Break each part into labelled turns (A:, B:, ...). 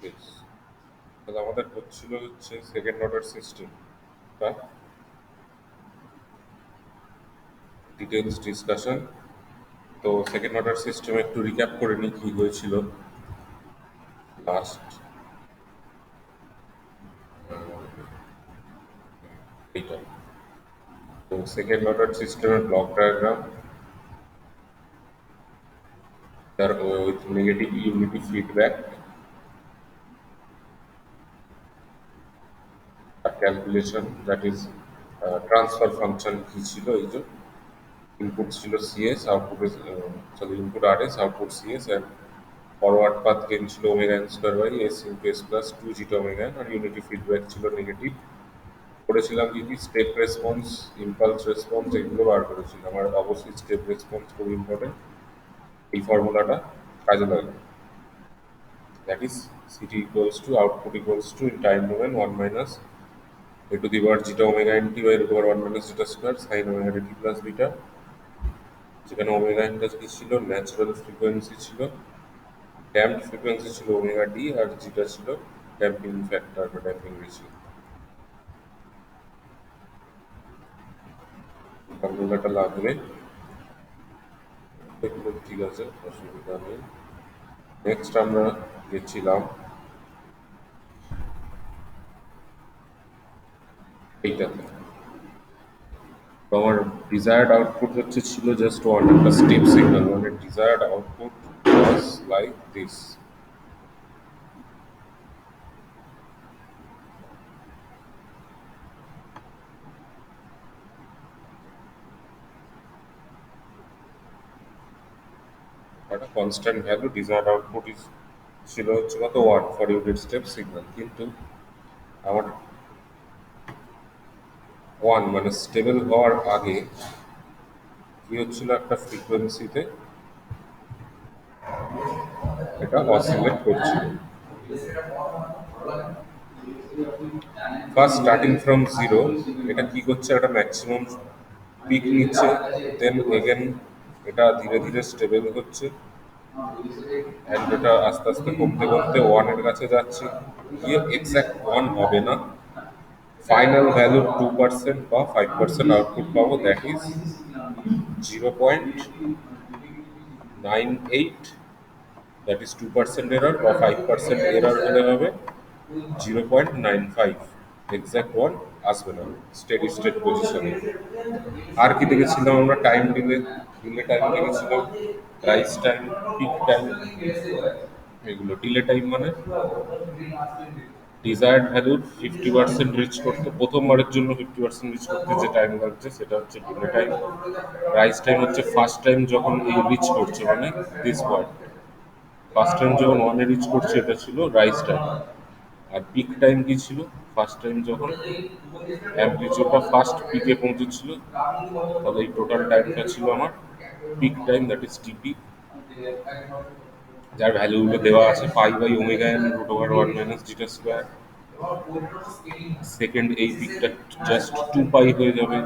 A: বেশ। তাহলে আমাদের হচ্ছিল হচ্ছে সেকেন্ড অর্ডার সিস্টেম বা ডিটেলস ডিসকাশন। তো সেকেন্ড অর্ডার সিস্টেম একটু রিক্যাপ করে নিই কী হয়েছিল লাস্ট এইটা। তো সেকেন্ড অর্ডার সিস্টেমের ব্লক ডায়াগ্রাম, তার উইথ নেগেটিভ ইউনিটি ফিডব্যাক, আর calculation that is transfer function কী ছিল এই যে ইনপুট ছিল CS, output sorry input RS, output CS, and forward path gain ছিল omega N square by S into S plus two zeta omega N, R unity feedback ছিল negative. করেছিলাম কি কি স্টেপ রেসপন্স, ইম্পালস রেসপন্স, এগুলো বার করেছিলাম। আর অবশ্যই step response খুব important, এই ফর্মুলাটা কাজে লাগে। That is CT equals to output equals to in time domain one minus A to the power zeta omega N T by root over one minus zeta square sine omega T plus beta, যেখানে omega এনটা কি ছিল natural frequency ছিল, damped frequency ছিল omega D, আর zeta ছিল damping factor বা damping ratio. ফর্মুলাটা লাগবে, এগুলো ঠিক আছে, অসুবিধা নেই। নেক্সট আমরা গেছিলাম এইটাতে। তো আমার ডিজায়ার্ড আউটপুট হচ্ছে ছিল জাস্ট ওয়ান, একটা স্টেপ সিগন্যাল, মানে desired output was like this. একটা constant value desired output is ছিল হচ্ছে কত one for unit step signal, কিন্তু আমার ওয়ান মানে স্টেবল হওয়ার আগে কি হচ্ছিল, একটা ফ্রিকোয়েন্সিতে এটা অসিলেট করছিল। ফার্স্ট স্টার্টিং ফ্রম জিরো এটা কি করছে, একটা ম্যাক্সিমাম পিক নিচ্ছে, দেন এগেন এটা ধীরে ধীরে স্টেবল হচ্ছে, অ্যান্ড এটা আস্তে আস্তে কমতে কমতে ওয়ানের কাছে যাচ্ছে, গিয়ে এক্স্যাক্ট ওয়ান হবে না, ফাইনাল ভ্যালু 2% বা 5% আউটপুট পাবো, that is 0.98, that is 2% error, বা 5% এরর হলে হবে 0.95, এক্স্যাক্ট ওয়ান আসবে না স্টেডি স্টেট পজিশনে। আর কি দেখেছিলাম আমরা, টাইম ডিলে, ডিলে টাইম দেখেছিলাম, রাইজ টাইম, পিক টাইম, এগুলো ডিলে টাইম মানে ডিজায়ার্ড ভ্যালুর 50% রিচ করতে, প্রথমবারের জন্য 50% রিচ করতে যে টাইম লাগছে সেটা হচ্ছে ডিলে টাইম। রাইজ টাইম হচ্ছে ফার্স্ট টাইম যখন এই রিচ করছে, মানে দিস পয়েন্ট ফার্স্ট টাইম যখন ওয়ানে রিচ করছে এটা ছিল রাইজ টাইম। আর পিক টাইম কি ছিল, ফার্স্ট টাইম যখন অ্যাম্পলিচিউডটা ফার্স্ট পিকে পৌঁছেছিল, তাহলে এই টোটাল টাইমটা ছিল আমার পিক টাইম, দ্যাট ইজ টিপি, যার ভ্যালুগুলো দেওয়া আছে pi by omega N root over one minus zeta square. Second এই পিকটা জাস্ট 2 পাই হয়ে যাবে,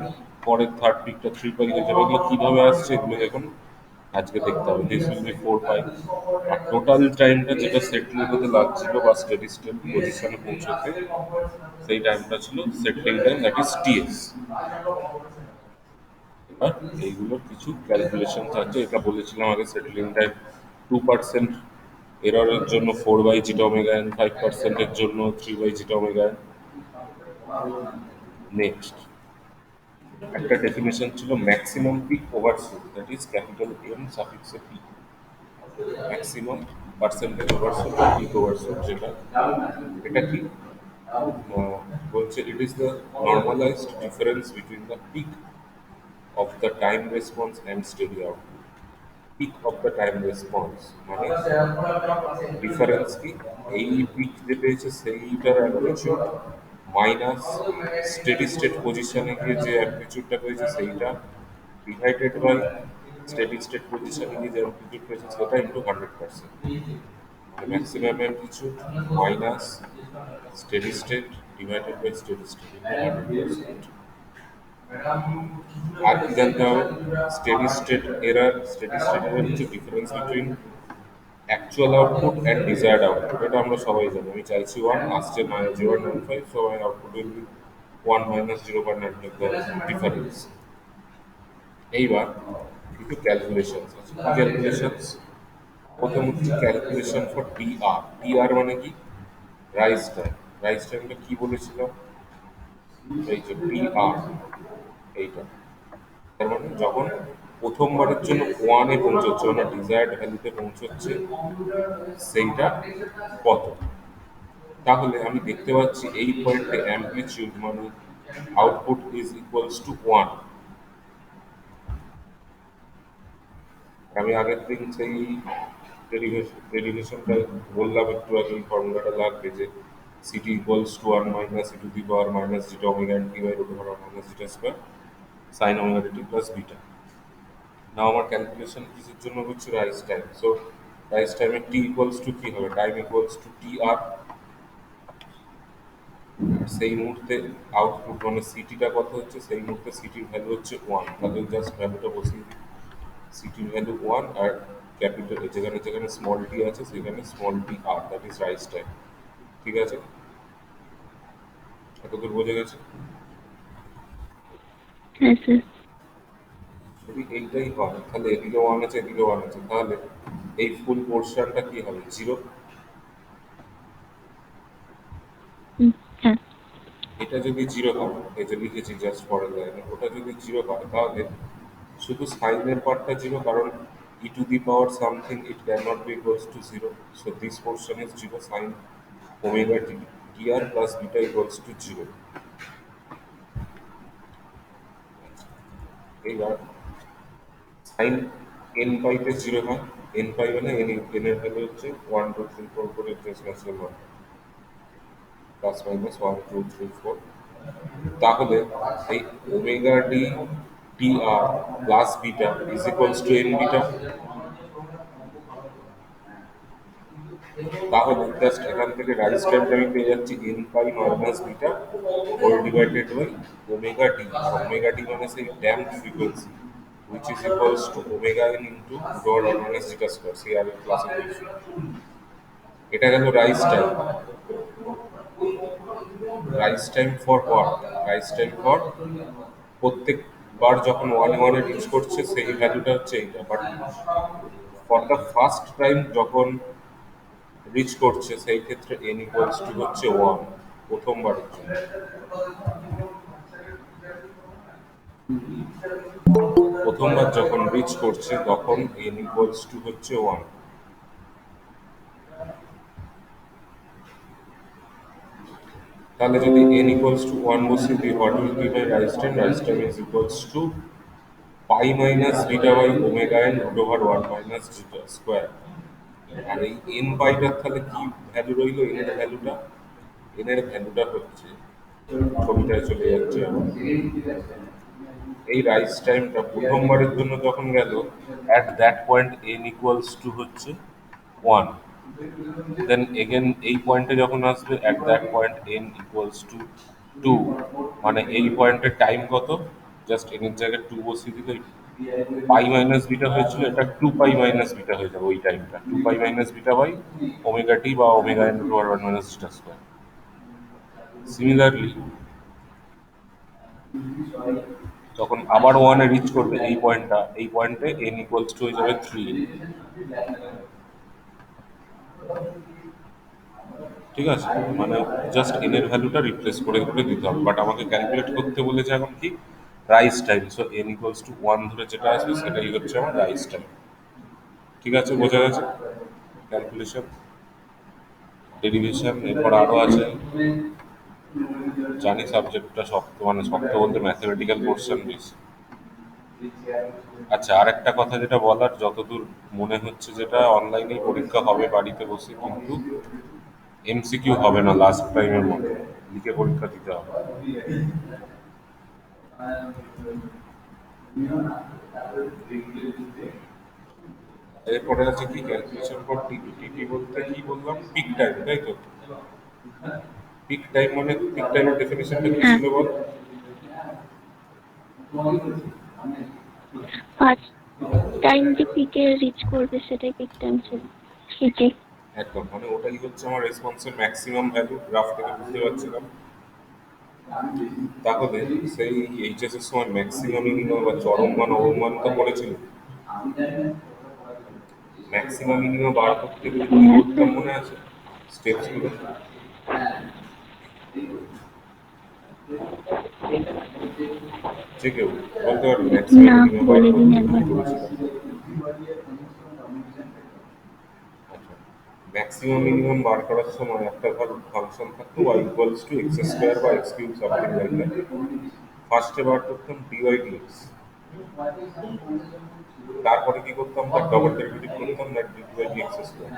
A: পরের থার্ড পিকটা 3 পাই হয়ে যাবে। এগুলো কীভাবে আসছে এগুলো এখন আজকে দেখতে হবে। This will be 4 pi. আর টোটাল টাইমটা যেটা সেটলিং হতে লাগছিল বা স্টেডি স্টেট পজিশনে পৌঁছতে, সেই টাইমটা ছিল settling time, that is TS. এবার এইগুলোর কিছু ক্যালকুলেশন আছে, এটা বলেছিলাম আগে, সেটলিং টাইম 2% এররের জন্য 4/জিটা ওমেগা এন, 5%-এর জন্য 3/জিটা ওমেগা এন। নেক্সট একটা ডেফিনেশন ছিল maximum peak overshoot, that is capital M সাফিক্সে পি, ম্যাক্সিমাম পার্সেন্টেজ ওভারশুট বা পিক ওভারশুট, যেটা এটা কি বলছে, it is the normalised difference between the peak of the time response and steady output. Peak of the time response মানে difference কি, এই pick যে পেয়েছে সেইটার অ্যাম্পলিটিউড মাইনাস স্টেডি স্টেট পজিশনে গিয়ে যে অ্যাম্পলিটিউডটা পেয়েছে সেইটা, ডিভাইডেড বাই স্টেডি স্টেট পজিশনে গিয়ে যে অ্যাম্পলিটিউড পেয়েছে সেটা ইন্টু 100%, মানে maximum amplitude minus steady state divided by steady state into 100%। আর কি জানতে হবে, steady state error, steady state error হচ্ছে difference between actual output and desired output, এটা আমরা সবাই জানি। আমি চাইছি ওয়ান, আসছে 0.95, so my output will be one minus 0.95, the difference. এইবার কিছু ক্যালকুলেশন আছে। কি ক্যালকুলেশন? প্রথম হচ্ছে ক্যালকুলেশন ফর টিআর। টিআর মানে কি? Rise time. রাইজ টাইমটা কি বলেছিলাম? এই যে টিআর, এইটা। তার মানে যখন প্রথমবারের জন্য ওয়ানে পৌঁছচ্ছে, মানে ডিজায়ার্ড ভ্যালুতে পৌঁছচ্ছে, সেইটা কত? তাহলে আমি দেখতে পাচ্ছি এই পয়েন্টে অ্যাম্পলিটিউড মানে output is equals to one. আমি আগের দিন সেই ডেরিভেশনটা বললাম একটু আগে, এই ফর্মুলাটা লাগবে যে CT equals to one minus E to the power minus zeta omega N T by root over minus zeta square sine omega T plus beta. Now আমার ক্যালকুলেশন কিসের জন্য হচ্ছে? Rise time. সো রাইজ টাইমে টি equals to কি হবে? Time equals to টি আর। সেই মুহূর্তে output মানে সিটিটা কত হচ্ছে? সেই মুহূর্তে সিটির ভ্যালু হচ্ছে ওয়ান। তাহলে জাস্ট ভ্যালুটা বসিয়ে দিই। সিটির ভ্যালু ওয়ান, আর ক্যাপিটাল যেখানে যেখানে স্মল টি আছে সেখানে small t R, that is rise time. ঠিক আছে? এতদূর বোঝা গেছে?
B: হ্যাঁ স্যার।
A: যদি এইটাই হয় তাহলে এদিকে ওয়ান আছে, এদিকে ওয়ান আছে, তাহলে এই ফুল পোর্শনটা কি হবে? জিরো।
B: হ্যাঁ।
A: এটা যদি জিরো হয়, এই যে লিখেছি জাস্ট পরের লাইনে, ওটা যদি জিরো হয় তাহলে শুধু সাইনের পার্টটা জিরো, কারণ E to the power something it can not be equals to zero. So this portion is zero. Sine omega T T আর plus beta equals to zero. এইবার সাইন এন পাইতে জিরো হয়। এন পাই মানে N এর value হচ্ছে one two three four করে natural one, plus minus one two three four. তাহলে এই ওমেগা ডি টি আর plus beta is equals to N beta. তাহলে জাস্ট এখান থেকে রাইজ টাইমটা আমি পেয়ে যাচ্ছি n pi minus beta whole divided by omega d. Omega d মানে সেই damp frequency, which is equals to omega n into root r minus zeta square, সেই আগের ক্লাসে বলছি। এটা গেল rise time. Rise time for what? Rise time for প্রত্যেকবার যখন ওয়ান ওয়ানে রিচ করছে সেই ভ্যালুটা হচ্ছে এইটা, but for the first time যখন রিচ করছে সেই ক্ষেত্রে এন ইকুয়ালস টু হচ্ছে ওয়ান, প্রথমবারের জন্য। প্রথমবার যখন রিচ করছে তখন এন ইকুয়ালস টু হচ্ছে ওয়ান। তাহলে যদি n equals to 1 বসিয়ে দিই, what will be my rise time? Rise time is equals to pi minus beta by omega n root over 1 minus zeta square। আর এই n পাইটার তাহলে কি ভ্যালু রইলো? n এর ভ্যালুটা, n এর ভ্যালুটা হচ্ছে, ছবিটায় চলে যাচ্ছে আমার, এই রাইজ টাইমটা প্রথমবারের জন্য যখন গেল at that point n equals to হচ্ছে ওয়ান। দেন এগেন এই পয়েন্টে যখন আসবে at that point n equals to two, মানে এই পয়েন্টের টাইম কত? জাস্ট n এর জায়গায় টু বসিয়ে দিলে পাই মাইনাস বিটা হয়েছিল, এটা টু পাই মাইনাস বিটা হয়ে যাবে ওই টাইমটা, two pi minus beta by omega T বা ওমেগা এন টু আর one minus zeta square. Similarly যখন আবার ওয়ানে রিচ করবে এই পয়েন্টটা, এই পয়েন্টে n ইকুয়ালস টু হয়ে যাবে থ্রি। ঠিক আছে? মানে জাস্ট n এর ভ্যালুটা রিপ্লেস করে করে দিতে হবে, বাট আমাকে ক্যালকুলেট করতে বলেছে এখন কি? Rise time. So n equals to one ধরে যেটা আসবে সেটাই হচ্ছে আমার রাইজ টাইম। ঠিক আছে? বোঝা গেছে ক্যালকুলেশন, ডেরিভেশন? এরপর আরো আছে, জানি সাবজেক্টটা শক্ত, মানে শক্ত বলতে ম্যাথমেটিক্যাল পোর্শন বেশি। আচ্ছা, আরেকটা কথা যেটা বলার, যতদূর মনে হচ্ছে যেটা অনলাইনেই পরীক্ষা হবে বাড়িতে বসে, কিন্তু এমসিকিউ হবে না লাস্ট টাইমের মতো, লিখে পরীক্ষা দিতে হবে। এরপরে আছে কি ক্যালকুলেশন ফর টিপি। টিপি বলতে কি বললাম? পিক টাইম, তাই তো? পিক টাইম মানে পিক টাইমের ডেফিনেশনটা কি
B: হ্যাঁ,
A: ছিল বল?
B: ফার্স্ট টাইম যে পিকে রিচ করবে সেটাই পিক টাইম ছিল। সিটি।
A: একদম, মানে ওটাই হচ্ছে আমার রেসপন্সের ম্যাক্সিমাম ভ্যালু, গ্রাফ থেকে বুঝতে পারছিলাম। তাহলে সেই এইচএস এর সময় ম্যাক্সিমাম মিনিমাম বা চরম মান অবমান তো করেছিল। ম্যাক্সিমাম মিনিমাম বার করতে গেলে কি
B: হ্যাঁ
A: করতাম
B: স্যার।
A: মনে আছে স্টেপস গুলো? যে কেউ বলতে পারবে ম্যাক্সিমাম
B: না,
A: মিনিমাম বার
B: বলে দিন
A: করতে কি
B: একবার।
A: করেছিলাম? আচ্ছা, ম্যাক্সিমাম মিনিমাম বার করার সময় একটা ধর ফাংশন থাকতো y equals to X square বা X cube something like that. ফার্স্টে বার করতাম ডিওয়াই ডিএক্স, তারপরে কি করতাম তার ডবল ডেরিভেটিভ করতাম দ্যাট ডিওয়াই ডিএক্স স্কোয়ার।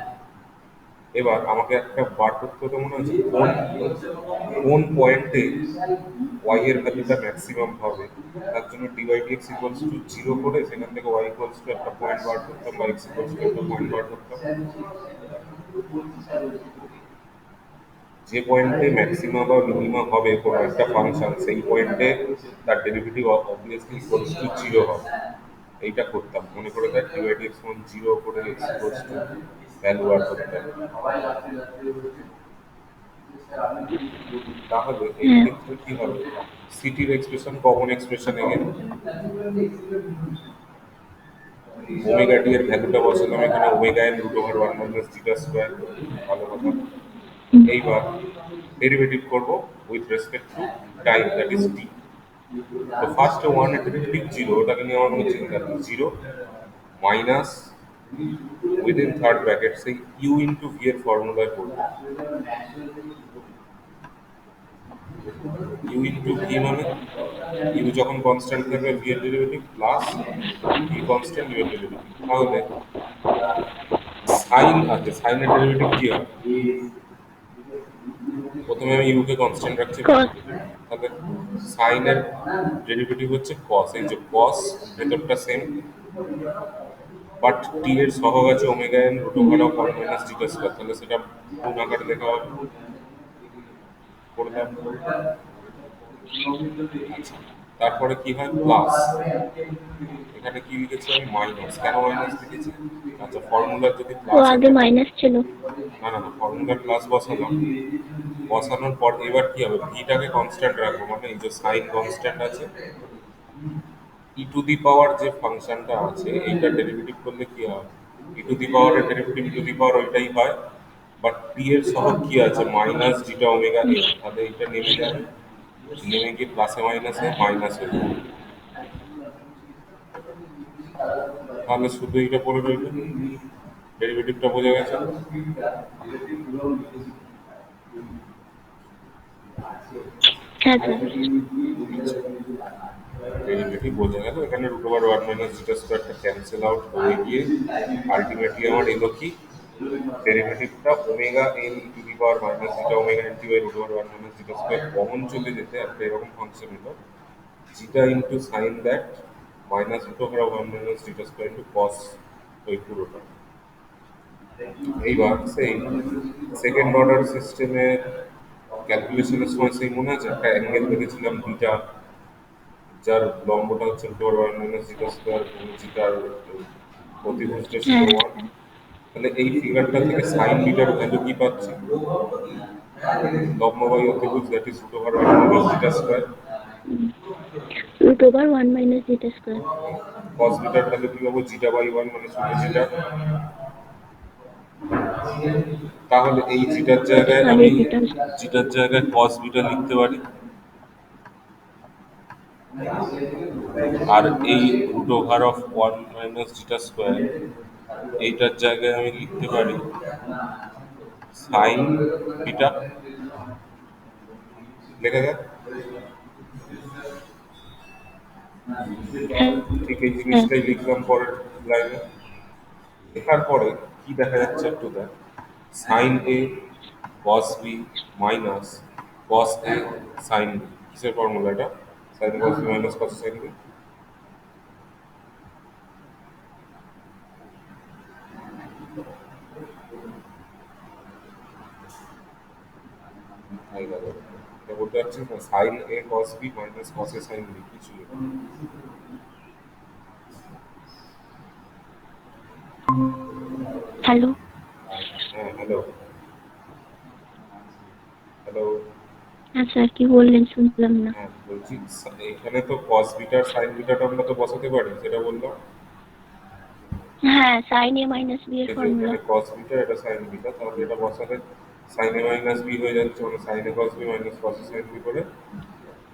A: এবার আমাকে একটা বার করতে হতো মনে আছে কোন কোন পয়েন্টে ওয়াই এর ভ্যালুটা ম্যাক্সিমাম হবে। তার জন্য dy dx equals to zero করে সেখান থেকে ওয়াই ইকুয়ালস টু একটা পয়েন্ট বার করতাম বা এক্স ইকুয়ালস টু একটা পয়েন্ট বার করতাম। যে পয়েন্টে ম্যাক্সিমাম বা মিনিমাম হবে কোনো একটা ফাংশন সেই পয়েন্টে তার derivative obviously equals to zero হবে। এইটা করতাম, মনে করে দেখ ডিওয়াই ডিএক্স সমান জিরো করে এক্স ইকুয়ালস টু ভ্যালু বার করতাম। তাহলে এই
B: হ্যাঁ।
A: ক্ষেত্রে কি হবে, সিটির expression common expression again omega T এর ভ্যালুটা বসালাম এখানে omega N root over one minus zeta square. ভালো কথা। এইবার ডেরিভেটিভ করব with respect to time that is T. তো ফার্স্টে ওয়ান এর ডেরিভেটিভ জিরো, ওটাকে নিয়ে আমার কোনো চিন্তা নেই। Zero minus within third bracket সেই ইউ ইন্টু ভি এর ফর্মুলায় করবো। ইউ ইন্টু ভি মানে ইউ যখন কনস্ট্যান্ট থাকবে ভি এর derivative plus v constant u এর ডেরিভেটিভ। তাহলে সাইন আছে, সাইনের ডেরিভেটিভ কি হয়? প্রথমে আমি ইউ কে কনস্ট্যান্ট রাখছি,
B: কস।
A: তাহলে সাইনের ডেরিভেটিভ হচ্ছে কস। এই যে কস ভেতরটা সেম, বাট টি এর সহগ আছে omega N root over of one minus zeta square, তাহলে সেটা গুণ আকারে লেখা হবে। করলাম। আচ্ছা, তারপরে কি হয় প্লাস, এখানে কি লিখেছি আমি মাইনাস, কেন মাইনাস লিখেছি? আচ্ছা, ফর্মুলার যদি
B: ও
A: প্লাস
B: আগে
A: হতো,
B: মাইনাস ছিল।
A: না না না, ফর্মুলার প্লাস বসালাম, বসানোর পর এবার কি হবে ভিটাকে কনস্ট্যান্ট রাখবো, মানে এই যে সাইন কনস্ট্যান্ট আছে, ই টু দি পাওয়ার যে ফাংশনটা আছে এইটার ডেরিভেটিভ করলে কি হয়, ই টু দি পাওয়ারের ডেরিভেটিভ ই টু দি পাওয়ার ওইটাই হয়, বাট টি এর সহগ কি আছে মাইনাস জিটা ওমেগা এন, তাহলে এইটা নেমে যাবে, নেমে গিয়ে প্লাসে মাইনাসে মাইনাস হয়ে যাবে। তাহলে শুধু এইটা পড়ে রইল, ডেরিভেটিভটা বোঝা গেছে।
B: হ্যাঁ স্যার।
A: ডেরিভেটিভ বোঝা গেল, এখানে root over one minus zeta স্কোয়ারটা ক্যান্সেল আউট হয়ে গিয়ে আলটিমেটলি আমার এলো কি, ডেরিভেটিভটা omega N E to the power minus zeta omega N T by root over one minus zeta square common চলে যেতে একটা এরকম ফাংশন এলো, zeta into sine that minus root over one minus zeta square into cos ওই পুরোটা। এইবার সেই second order সিস্টেমের ক্যালকুলেশনের সময় সেই মনে আছে একটা অ্যাঙ্গেল দেখেছিলাম বিটা, যার লম্বটা হচ্ছে root over one minus zeta square এবং জিটার অতিভুজটা ছিল
B: হ্যাঁ
A: ওয়ান। তাহলে এই ফিগারটা থেকে সাইন বিটার ভ্যালু কি পাচ্ছি, লম্ব বাই অতিভুজ that is root over one minus zeta square.
B: Root over one minus zeta square.
A: Cos বিটার ভ্যালু কি পাবো, জিটা বাই ওয়ান মানে শুধু জিটা। তাহলে এই জিটার জায়গায়
B: তাহলে
A: আমি
B: যেটা
A: জিটার জায়গায় কস বিটা লিখতে পারি, আর এই root over of one minus zeta square এইটার জায়গায় আমি লিখতে পারি সাইন বিটা। লেখা যাক,
B: হ্যাঁ
A: ঠিক এই
B: হ্যাঁ
A: জিনিসটাই লিখলাম পরের লাইনে। লেখার পরে কি দেখা যাচ্ছে একটু দেখ, sine A cos B minus cos A sine B, কিসের ফর্মুলা এটা, sine cos B minus cos sine B. তাই গেল, এটা বলতে পারছি না, sine A cos B minus cos A sine B কি ছিল?
B: হ্যালো।
A: হ্যালো।
B: হ্যাঁ স্যার, কি বললেন শুনলাম না।
A: হ্যাঁ, বলছি এখানে তো কস বিটার সাইন বিটাটা আমরা তো বসাতে পারি, সেটা বললাম।
B: হ্যাঁ, সাইন এ মাইনাস বি এর
A: এই যে
B: ফর্মুলা।
A: এখানে কস বিটা, এটা সাইন বিটা, তাহলে এটা বসালে সাইন এ মাইনাস বি হয়ে যাচ্ছে, মানে sign A cos B minus cos A sine B করে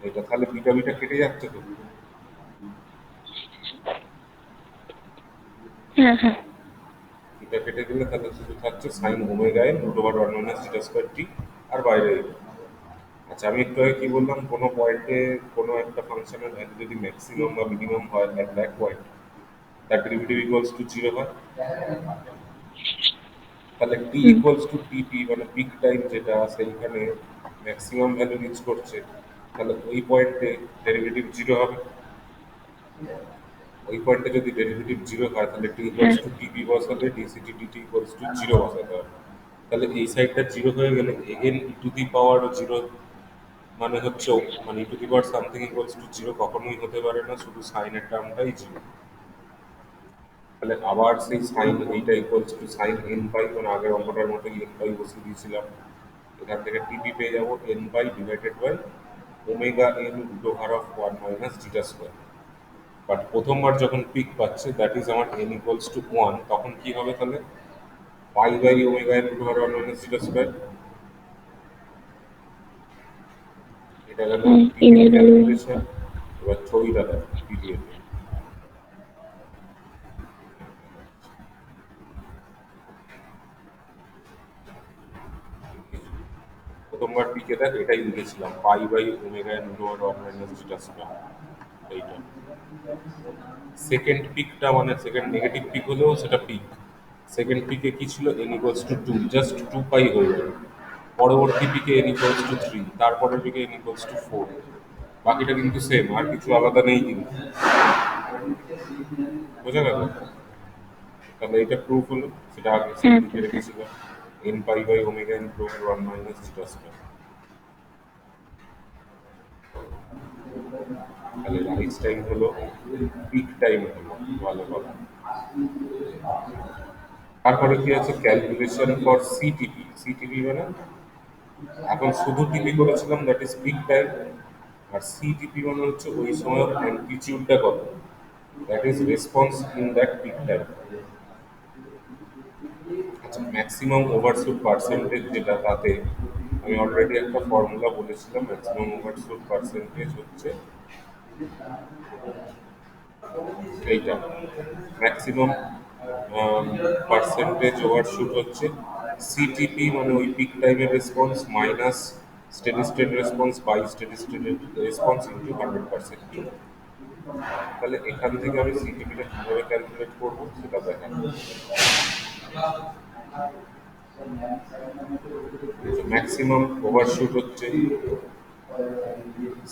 A: এটা, তাহলে বিটা বিটা কেটে যাচ্ছে তো।
B: হ্যাঁ হ্যাঁ।
A: বিটা কেটে দিলে তাহলে শুধু থাকছে sine omega N root over one minus theta square T, আর বাইরে এটা। আচ্ছা, আমি একটু আগে কি বললাম, কোনো পয়েন্টে কোনো একটা ফাংশনের ভ্যালু যদি ম্যাক্সিমাম বা মিনিমাম হয় অ্যাট দ্যাট পয়েন্ট, তার ডেরিভেটিভ ইকুয়ালস টু জিরো হয়। তাহলে টি
B: হুম।
A: ইকুয়ালস টু টিপি, মানে পিক টাইম যেটা সেইখানে ম্যাক্সিমাম ভ্যালু রিচ করছে, তাহলে ওই পয়েন্টে ডেরিভেটিভ জিরো হবে। ওই পয়েন্টে যদি ডেরিভেটিভ জিরো হয়, তাহলে টি ইকুয়ালস
B: হ্যাঁ
A: টু টিপি বসালে DCT DT equals to zero বসাতে হবে। তাহলে এই সাইডটা জিরো হয়ে গেলে again E to the power zero, মানে হচ্ছে মানে ই to the power something equals to zero কখনোই হতে পারে না, শুধু সাইনের টার্মটাই জিরো। তাহলে আবার সেই সাইন এইটা equals to sign N pi, মানে আগের অঙ্কটার মতো এন পাই বসিয়ে দিয়েছিলাম। এখান থেকে টিপি পেয়ে যাবো n pi divided by omega N root over of one minus zeta square. But প্রথমবার যখন পিক পাচ্ছে, দ্যাট ইজ আমার এন ইকুয়ালস টু ওয়ান, তখন কি হবে তাহলে pi by omega N root over one minus zeta square. এটা গেল
B: হ্যাঁ, এন
A: টিপির
B: এর ভ্যালু।
A: ক্যালকুলেশন। এবার ছবিটা দেখো পিডিএফ। প্রথমবার পিকে দেখ, এটাই লিখেছিলাম pi by omega N root over one minus zeta square, এইটা। সেকেন্ড পিকটা মানে সেকেন্ড নেগেটিভ পিক হলেও সেটা পিক। সেকেন্ড পিকে কি ছিল, N equals to two, just two pi হয়ে যাবে। পরবর্তী পিকে এন ইকুয়ালস টু থ্রি, তারপরের পিকে এন ইকুয়ালস টু ফোর। বাকিটা কিন্তু সেম, আর কিছু আলাদা নেই কিন্তু। বোঝা গেল? তাহলে এটা প্রুফ হলো, সেটা আগে সেম
B: হ্যাঁ
A: লিখে
B: স্যার, হ্যাঁ।
A: রেখেছিল, n pi by omega n proof one minus zeta square. তাহলে রাইস টাইম হলো, পিক টাইম হলো, ভালো কথা। তারপরে কি আছে, ক্যালকুলেশন ফর সিটিপি। সিটিপি মানে এখন শুধু টিপি করেছিলাম, দ্যাট ইজ পিক টাইম। আর সিটিপি মানে হচ্ছে ওই সময়ের অ্যাম্পলিটিউডটা কত, that is response in that peak time. আচ্ছা, ম্যাক্সিমাম ওভারশুট পার্সেন্টেজ যেটা, তাতে আমি অলরেডি একটা ফর্মুলা বলেছিলাম, ম্যাক্সিমাম ওভারশুট পার্সেন্টেজ হচ্ছে এইটা। ম্যাক্সিমাম পার্সেন্টেজ ওভারশুট হচ্ছে সিটিপি, মানে ওই পিক টাইমের response minus steady state response by steady state response into 100%। তাহলে এখান থেকে আমি সিটিপিটা কিভাবে ক্যালকুলেট করবো সেটা দেখাবো। ম্যাক্সিমাম ওভারশুট হচ্ছে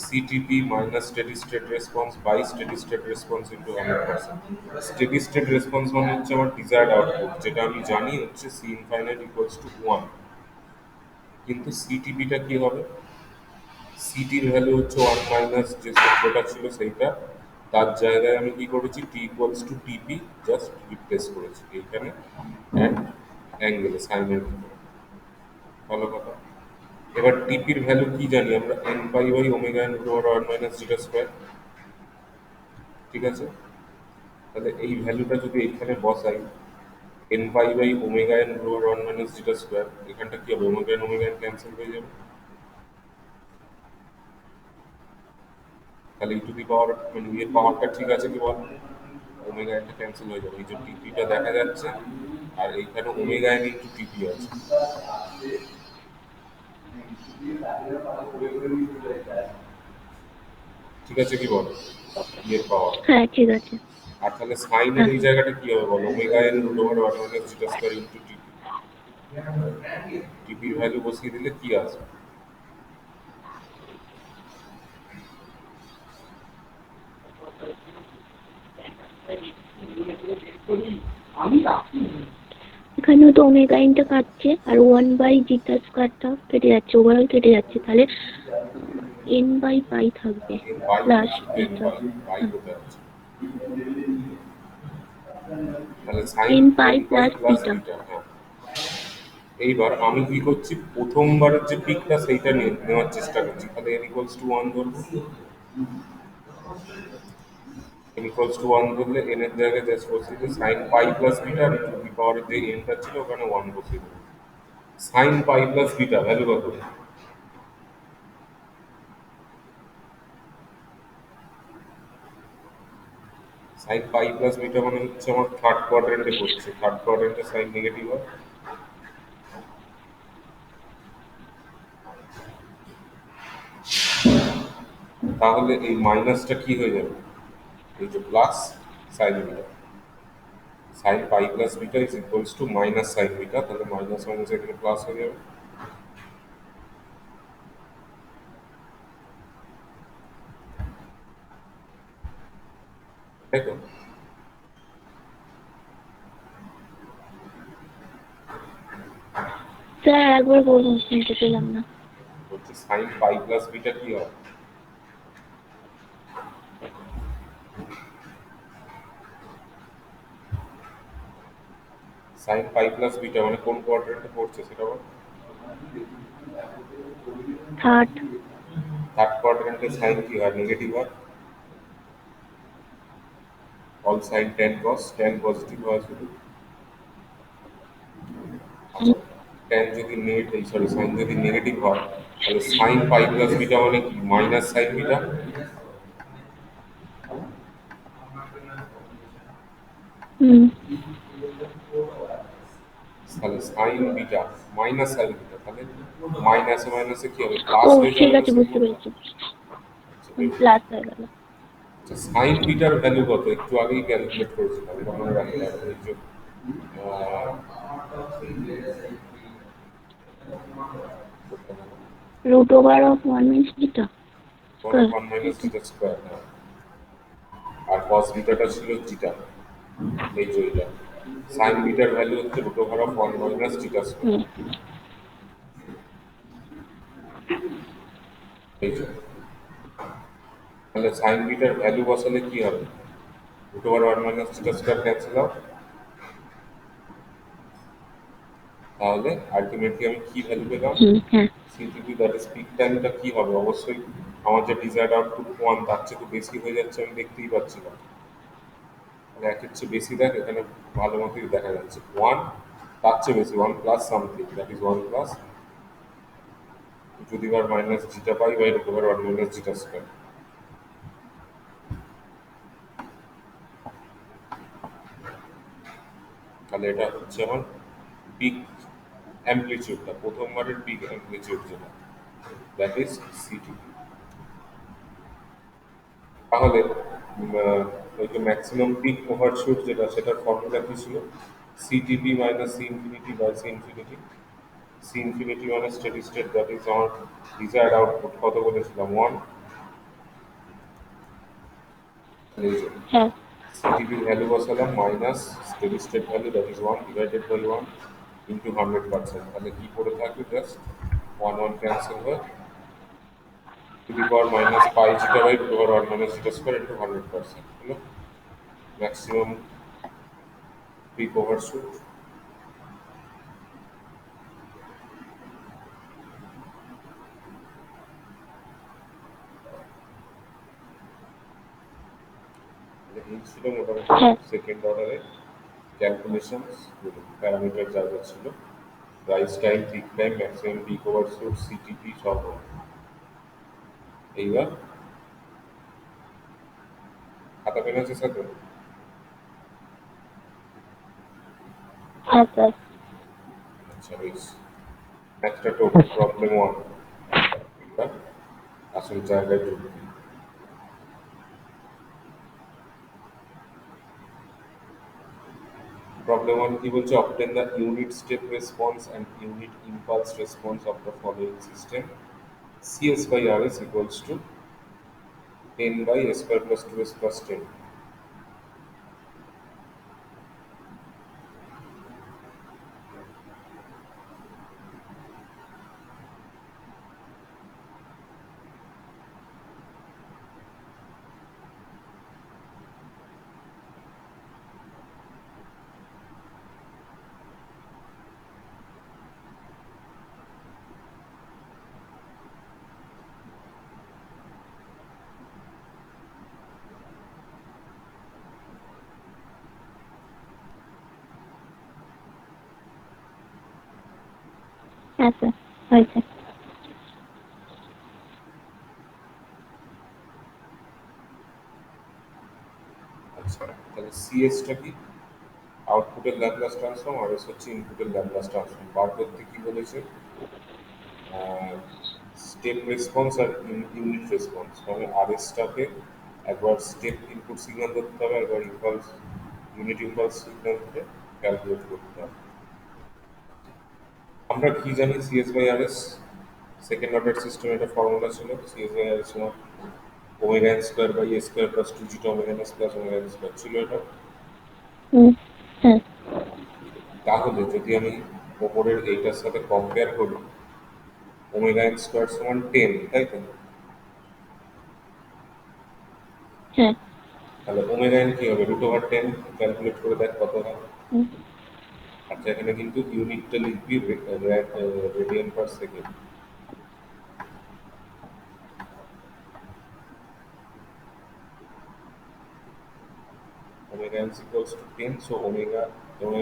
A: CTP minus steady state response by steady state response into 100%। Steady state response মানে হচ্ছে আমার ডিজায়ার্ড আউটপুট, যেটা আমি জানি হচ্ছে C infinite equals to one. কিন্তু সিটিপিটা কি হবে, সিটির ভ্যালু হচ্ছে ওয়ান মাইনাস যে সূত্রটা ছিল সেইটা, তার জায়গায় আমি কি করেছি, টি ইকুয়ালস টু টিপি জাস্ট রিপ্লেস করেছি এইখানে, অ্যান্ড অ্যাঙ্গেলে সাইনের ভিতরে। ভালো কথা। এবার টিপির ভ্যালু কি জানি আমরা, n pi by omega N root over one minus zeta square. ঠিক আছে, তাহলে এই ভ্যালুটা যদি এখানে বসাই, n pi by omega N root over one minus zeta square, এখানটা কি হবে, ওমেগা এন ক্যান্সেল হয়ে যাবে। তাহলে ই টু দি পাওয়ার, মানে এর পাওয়ারটা ঠিক আছে কি বল, ওমেগা এনটা ক্যান্সেল হয়ে যাবে, এই যে টিপিটা দেখা যাচ্ছে, আর এইখানে ওমেগা এন ইন্টু টিপি আছে। ঠিক আছে কি বল, ইয়ের পাওয়ার।
B: হ্যাঁ ঠিক আছে।
A: আর তাহলে সাইনের
B: হ্যাঁ।
A: এই জায়গাটা কি হবে বল, omega N root over one minus zeta square into TP. টিপির ভ্যালু বসিয়ে দিলে কি আসবে,
B: এখানেও তো ওমেগা ইনটা কাটছে, আর ওয়ান বাই জিটা স্কোয়ারটা কেটে যাচ্ছে, ওভারঅল কেটে যাচ্ছে, তাহলে এন বাই পাই থাকবে
A: N by
B: plus
A: N
B: beta.
A: By by
B: হ্যাঁ,
A: কোথায় আছে, তাহলে sine
B: N pi
A: N pi
B: plus
A: plus
B: beta.
A: Beta. হ্যাঁ, এইবার আমি কি করছি, প্রথমবারের যে পিকটা সেইটা নেওয়ার চেষ্টা করছি। তাহলে n ইকুয়ালস টু ওয়ান ধরবো, n ইকুয়ালস টু ওয়ান ধরলে n এর জায়গায় জাস্ট বসিয়ে দিয়ে সাইন পাই প্লাস বিটা, আর টু দি পাওয়ার যে nটা ছিল ওখানে ওয়ান বসিয়ে দেবো। Sine pi plus beta value কত? সাইন পাই প্লাস বিটা মানে হচ্ছে আমার থার্ড কোয়াড্রেন্টে পড়ছে, থার্ড কোয়াড্রেন্টে সাইন নেগেটিভ হয়। তাহলে এই মাইনাসটা কি হয়ে যাবে, এই যে plus sign beta, sign pi plus beta is equals two minus sine beta, তাহলে মাইনাস মাইনাস এখানে প্লাস হয়ে যাবে, তাই তো?
B: স্যার একবার বলুন, শুনতে পেলাম না।
A: হচ্ছে সাইন পাই প্লাস বিটা কি হয়? সাইন পাই প্লাস বিটা মানে কোন কোয়াড্রেন্টে পড়ছে সেটা বল।
B: থার্ড।
A: থার্ড কোয়াড্রেন্টে সাইন কি হয়, নেগেটিভ হয়। অল সাইন টেন কস, টেন পজিটিভ হয় শুধু। আচ্ছা, টেন যদি এই সরি সাইন যদি নেগেটিভ হয়, তাহলে সাইন পাই প্লাস বিটা মানে কি, মাইনাস সাইন বিটা।
B: হুম।
A: তাহলে sine beta minus sine beta, তাহলে মাইনাসে মাইনাসে কি হবে,
B: ও
A: প্লাস হয়ে
B: ঠিক
A: যাবে না
B: আছে, বুঝতে
A: সিম্বলটা।
B: পেরেছি।
A: আচ্ছা, বেশ।
B: প্লাস হয়ে গেল।
A: আচ্ছা, সাইন বিটার ভ্যালু কত একটু আগেই ক্যালকুলেট করেছিলাম, এটা মনে রাখতে হবে। এই যে ah,
B: root over of one means beta square.
A: One
B: তাই
A: মাইনাস
B: তো?
A: জিটা স্কোয়ার, আর কস বিটাটা ছিল জিটা, এই যে এটা সাইন বিটার ভ্যালু হচ্ছে root over of one minus zeta square,
B: hmm.
A: এই যে। তাহলে সাইন বিটার ভ্যালু বসালে কি হবে, root over one minus zeta square cancel out, তাহলে আলটিমেটলি আমি কি ভ্যালু পেলাম,
B: হুম, হ্যাঁ।
A: সিটিপি দ্যাট ইজ পিক টাইমটা কি হবে, অবশ্যই আমার যে ডিজায়ার্ড আউটপুট ওয়ান তার চেয়ে তো বেশি হয়ে যাচ্ছে, আমি দেখতেই পাচ্ছি না। মানে একের চেয়ে বেশি দেখ, এখানে ভালো মতোই দেখা যাচ্ছে ওয়ান, তার চেয়ে বেশি one plus something, that is one plus to the power minus zeta pi by root over one minus zeta square. তাহলে এটা হচ্ছে আমার পিক অ্যাম্পলিটিউডটা, প্রথমবারের পিক অ্যাম্পলিটিউড যেটা, দ্যাট ইজ সিটিপি। তাহলে ওই যে ম্যাক্সিমাম পিক ওভারশুট যেটা, সেটার ফর্মুলা কি ছিল, CTP minus C infinity by C infinity. C infinity মানে স্টেডি স্টেট, দ্যাট ইজ আমার ডিজায়ার্ড আউটপুট কত বলেছিলাম, ওয়ান।
B: হ্যাঁ।
A: সিটিপির ভ্যালু বসালাম minus steady state value, that is one divided by one into 100%। তাহলে কি করে থাকবে, জাস্ট ওয়ান ওয়ান ক্যান্সেল হয়, to the power minus pi zeta by to the power one minus zeta square into 100%, হলো maximum peak overshoot. এই ছিল মোটামুটি
B: হ্যাঁ।
A: সেকেন্ড অর্ডারে ক্যালকুলেশনস, প্যারামিটার যা যা ছিল, rise time, peak time, maximum peak overshoot, CTP সব হলো। এইবার খাতা পেন আছে সাথে?
B: হ্যাঁ স্যার।
A: আচ্ছা বেশ, একটা তো প্রবলেম ওয়ান, এবার আসল জায়গায় ঢুকবি। প্রবলেম ওয়ান কি বলছে, obtain the unit step response and unit impulse response of the following system, cs by rs equals to 10 by s square plus 2s plus 10।
B: হ্যাঁ স্যার, হয়েছে।
A: আচ্ছা, তাহলে সিএসটা কি? আউটপুটের ল্যাপ্লাস ট্রান্সফর্ম, আর এস হচ্ছে ইনপুটের ল্যাপ্লাস ট্রান্সফর্ম। বার করতে কি বলেছে? স্টেপ রেসপন্স আর ইউনিট রেসপন্স, মানে আরএসটাকে একবার স্টেপ ইনপুট সিগন্যাল ধরতে হবে, একবার ইম্পালস ইউনিট ইম্পালস সিগন্যালকে ক্যালকুলেট করতে হবে। আমরা কি জানি CS by RS? Second order system একটা ফর্মুলা ছিল, সিএস বাই আরএস সমান omega N square by a square plus two zeta omega n s plus omega N square ছিল এটা।
B: হুম, হ্যাঁ,
A: তাহলে যদি আমি ওপরের এইটার সাথে কম্পেয়ার করি, ওমেগা এন স্কোয়ার সমান 10, তাই তো?
B: হ্যাঁ,
A: তাহলে ওমেগা এন কি হবে? √10। ক্যালকুলেট করে দেখ কত হয়।
B: হুম,
A: আচ্ছা, এখানে কিন্তু ইউনিটটা লিখবি radian per second. Omega n is equals to 10, so omega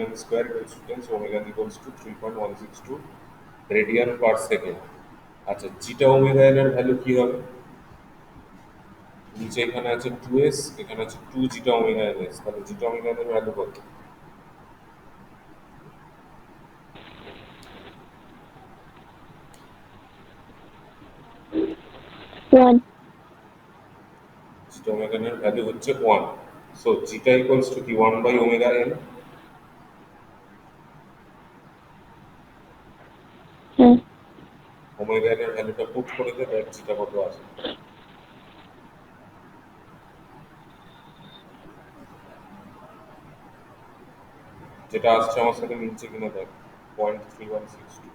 A: n square equals to 10, so omega n equals to 3.162 radian per second. আচ্ছা, জিটা ওমেগা এন এর ভ্যালু কি হবে? নিচে এখানে আছে 2s, এখানে আছে 2 জিটা ওমেগা এন এস, তাহলে জিটা ওমেগা এন এর ভ্যালু কত?
B: 1,
A: জিটা ওমেগা এন এর ভ্যালু হচ্ছে 1। সো জিটা ইকুয়ালস টু কি? 1 বাই ওমেগা এন।
B: হ্যাঁ,
A: ওমেগা এন এর ভ্যালুটা পুট করে দে, দেখ জিটা কত আছে। যেটা আসছে আমার সাথে মিলছে কিনা দেখ, 0.3162।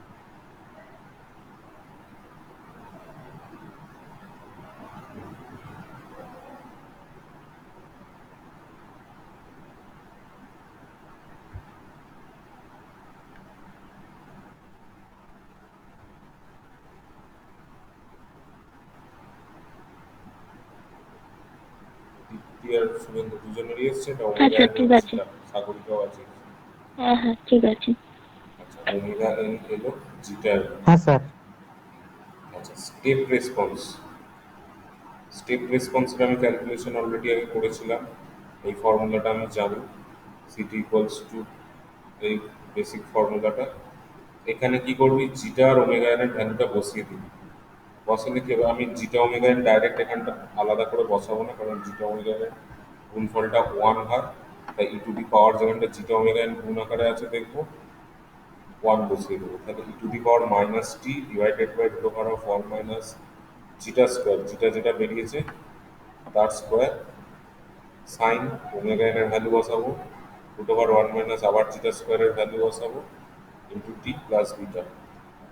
A: দীপ্তি আর শুভেন্দু দুজনেরই এসছে, এটা
B: হ্যাঁ
A: ওমেগা
B: স্যার,
A: এন
B: ঠিক
A: এর
B: আছে।
A: জিটা। সাগরিকাও আছে।
B: হ্যাঁ, হ্যাঁ, ঠিক আছে।
A: আচ্ছা, ওমেগা এন এলো, জিটা এলো।
C: হ্যাঁ স্যার।
A: আচ্ছা, স্টেপ রেসপন্সের আমি ক্যালকুলেশন অলরেডি আগে করেছিলাম, এই ফর্মুলাটা আমি জানি, সিটি ইকুয়ালস টু এই বেসিক ফর্মুলাটা। এখানে কি করবি? জিটা আর ওমেগা এন এর ভ্যালুটা বসিয়ে দিবি। বসালে কি হবে? আমি জিটা ওমেগা এন ডাইরেক্ট এখানটা আলাদা করে বসাবো না, কারণ জিটা ওমেগা এন গুণফলটা 1 হয়, তাই ই টু দি পাওয়ার যেখানটা জিটা ওমেগা এন গুণ আকারে আছে দেখবো, 1 বসিয়ে দেবো। তাহলে e to the power minus t divided by root over of 1 minus zeta square, zeta যেটা বেরিয়েছে তার স্কোয়ার, সাইন ওমেগা এন এর ভ্যালু বসাবো, রুট ওভার 1 মাইনাস আবার জিটা স্কোয়ারের ভ্যালু বসাবো, ইন্টু টি প্লাস বিটা।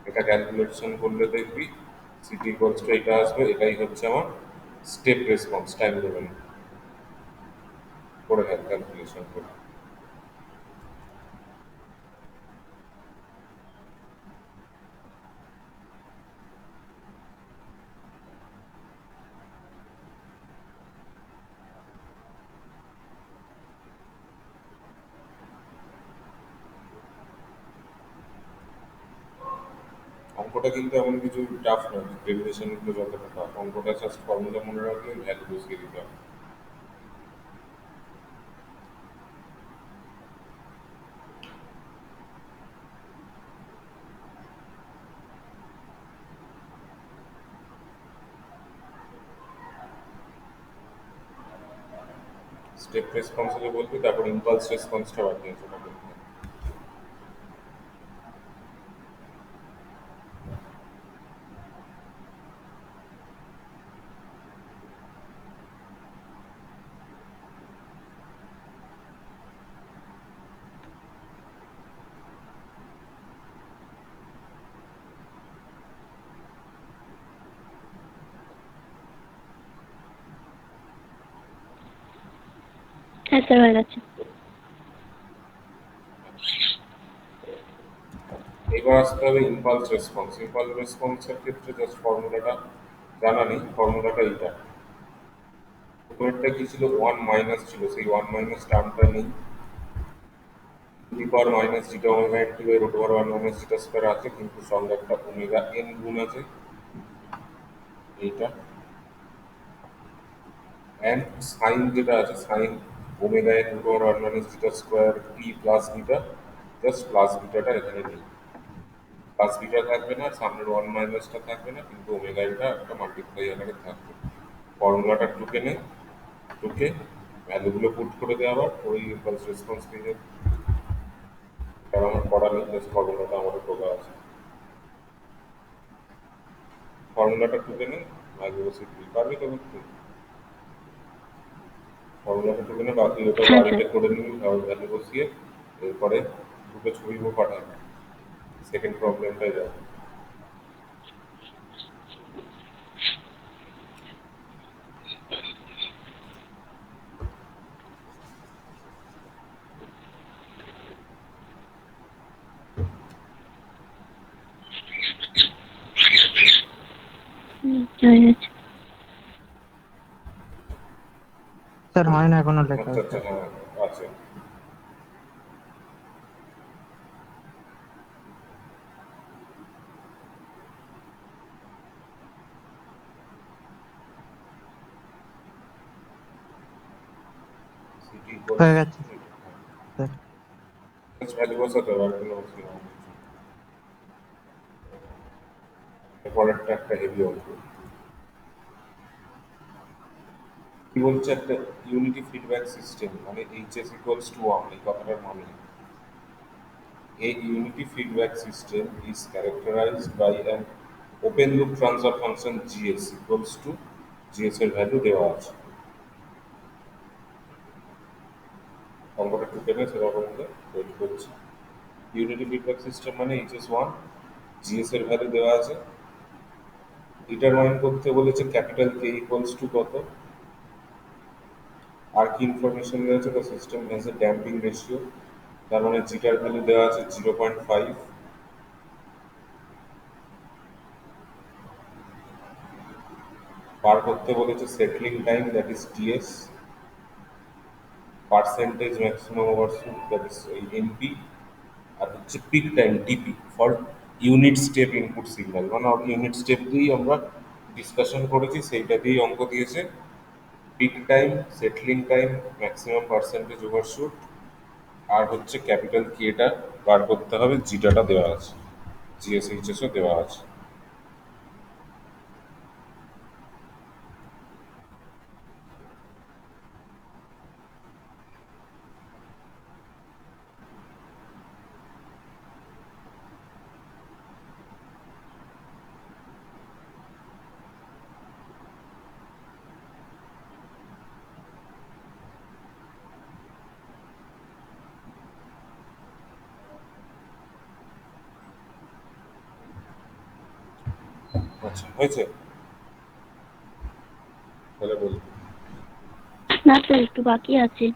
A: এটা ক্যালকুলেশন করলে দেখবি সিটি ইকুয়ালস টু এটা আসবে। এটাই হচ্ছে আমার স্টেপ রেসপন্স টাইম ডোমেন। করে ক্যালকুলেশন করে। অঙ্কটা কিন্তু এমন কিছু টাফ নয়, ডেরিভেশনগুলো যতটা টাফ, অঙ্কটা জাস্ট ফর্মুলা মনে রাখলে ভ্যালু বসিয়ে দিতে হবে। স্টেপ রেসপন্স হলে বলবি, তারপর ইম্পালস রেসপন্সটা বাকি আছে ওটা বলবি।
B: হ্যাঁ স্যার, হয়ে গেছে।
A: এবার আসতে হবে ইম্পালস রেসপন্স। ইম্পালস রেসপন্সের ক্ষেত্রে জাস্ট ফর্মুলাটা জানা নেই, ফর্মুলাটা এইটা। উপরেরটা কি ছিল? 1 মাইনাস ছিল, সেই 1 মাইনাস টার্মটা নেই। To the power minus zeta omega N T by root over one minus zeta square আছে, কিন্তু সঙ্গে একটা ওমেগা এন গুণ আছে এইটা, অ্যান্ড সাইন যেটা আছে sine omega N root over one minus zeta square t plus beta, just plus বিটাটা এখানে নেই, প্লাস বিটা থাকবে না, সামনের ওয়ান মাইনাসটা থাকবে না, কিন্তু ওমেগা এনটা একটা মাল্টিপ্লাই আকারে থাকবে। ফর্মুলাটা টুকে নে, টুকে ভ্যালুগুলো পুট করে দেওয়া, আবার ওই ইম্পালস রেসপন্স পেয়ে যাবে। কারণ আমার পড়া নেই, জাস্ট ফর্মুলাটা আমাদের টোকা আছে, ফর্মুলাটা টুকে নে, ভ্যালু বসিয়ে দিবি, পারবি তো করতে? ফর্মুলাটা টুকে নে, বাকি ওটা
B: হ্যাঁ স্যার।
A: বাড়িতে করে নিবি ভ্যালু বসিয়ে, এরপরে দুটো ছবি পাঠাবি, সেকেন্ড প্রবলেমটাই যাবে।
B: হয়ে গেছে।
C: স্যার হয় না এখনো লেখা
A: আচ্ছা আচ্ছা,
C: স্যার।
A: হ্যাঁ আছে। সিটি ইকুয়ালস
C: হয়ে গেছে স্যার।
A: ভ্যালু বসাতে হবে, আর কোনো অপশন নেই। পরেরটা একটা হেভি অঙ্ক, কি বলছে, একটা ইউনিটি ফিডব্যাক সিস্টেম মানে এইচএস ইকুয়ালস টু ওয়ান, এই কথাটার মানে a unity feedback system is characterized by an open loop transfer function gs equals to gs এর ভ্যালু দেওয়া আছে, অঙ্কটা টুকে নেই সেরকম তৈরি করছি। ইউনিটি ফিডব্যাক সিস্টেম মানে এইচএস ওয়ান, জিএস এর ভ্যালু দেওয়া আছে, ডিটারমাইন করতে বলেছে ক্যাপিটাল কে ইকুয়ালস টু কত, আর কি ইনফরমেশন দেওয়া আছে, the system has a damping ratio, তার মানে জিটার ভ্যালু দেওয়া আছে 0.5, বার করতে বলেছে settling time that is TS, percentage maximum overshoot that is NP, আর হচ্ছে peak time TP for unit step input signal, মানে ইউনিট স্টেপ দিয়েই আমরা ডিসকাশন করেছি, সেইটা দিয়েই অঙ্ক দিয়েছে। Peak time, settling time, maximum percentage overshoot, আর হচ্ছে ক্যাপিটাল কেটা বার করতে হবে, জিটাটা দেওয়া আছে, জিএসএইচএসও দেওয়া আছে। আচ্ছা হয়েছে, তাহলে বলি।
B: না স্যার, একটু বাকি আছে।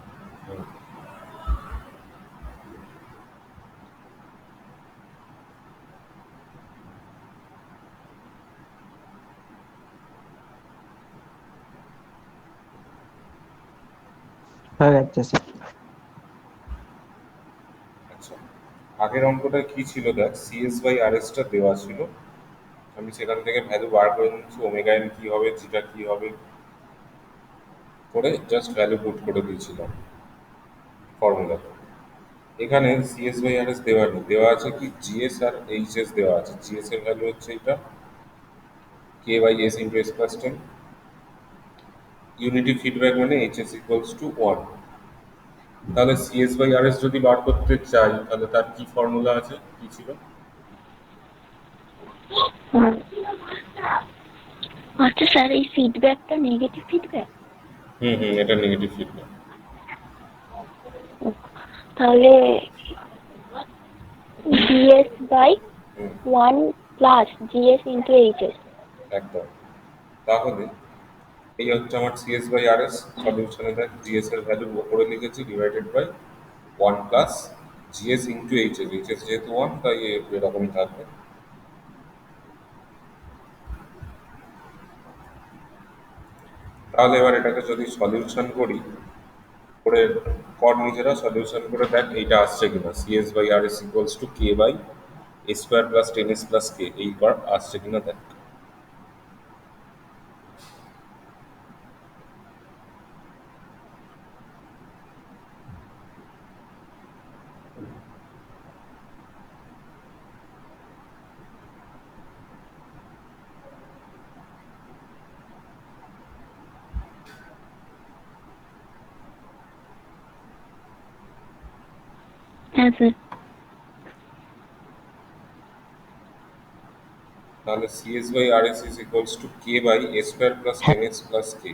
C: হয়ে গেছে স্যার।
A: আচ্ছা, আগের অঙ্কটা কি ছিল দেখ, সিএস বাই আর এসটা দেওয়া ছিল, আমি সেখান থেকে ভ্যালু বার করে নিচ্ছি, ওমেগা এন কি হবে, জিটা কি হবে, করে জাস্ট ভ্যালু পুট করে দিয়েছিলাম ফর্মুলাতে। এখানে সিএস বাই আর এস দেওয়া নেই, দেওয়া আছে কি জিএস আর এইচএস দেওয়া আছে, জিএস এর ভ্যালু হচ্ছে এটা K by S into S plus ten, unity feedback মানে এইচএস ইকুয়ালস টু ওয়ান। তাহলে সিএস বাই আর এস যদি বার করতে চাই, তাহলে তার কি ফর্মুলা আছে, কি ছিল?
B: আর আচ্ছা স্যার, এই ফিডব্যাকটা নেগেটিভ ফিডব্যাক?
A: হুম হুম, এটা নেগেটিভ ফিডব্যাক।
B: তাহলে জিএস বাই
A: হুম,
B: 1 প্লাস জিএস ইন্টু এইচএস।
A: একদম। তাহলে এই হচ্ছে আমার সিএস বাই আর এস, সলিউশনে দেখ জিএস এর ভ্যালু ওপরে লিখেছি divided by one plus GS into HS, HS যেহেতু ওয়ান তাই এরকমই থাকবে। তাহলে এবার এটাকে যদি সলিউশন করি, করে পর নিজেরা সলিউশন করে দেখ এইটা আসছে কিনা, CS by R S equals to K by a square plus ten s plus K, এইবার আসছে কিনা দেখ।
B: হ্যাঁ স্যার।
A: তাহলে CS by R S is equals to K by a square plus ten s plus K.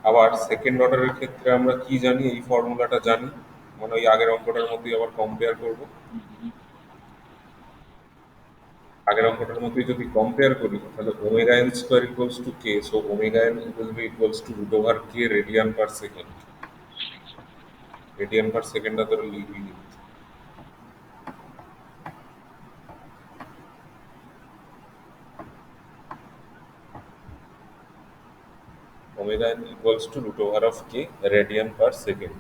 A: আবার second অর্ডারের ক্ষেত্রে আমরা কি জানি, এই ফর্মুলাটা জানি, মানে ওই আগের অঙ্কটার মধ্যেই আবার কম্পেয়ার করব। আগের অঙ্কটার মধ্যেই যদি কম্পেয়ার করি তাহলে omega N square equals to K, so omega n will be equals to root over K radian per second. Radian per সেকেন্ডটা ধরে লিখবি। Omega n equals to root over of K radian per second.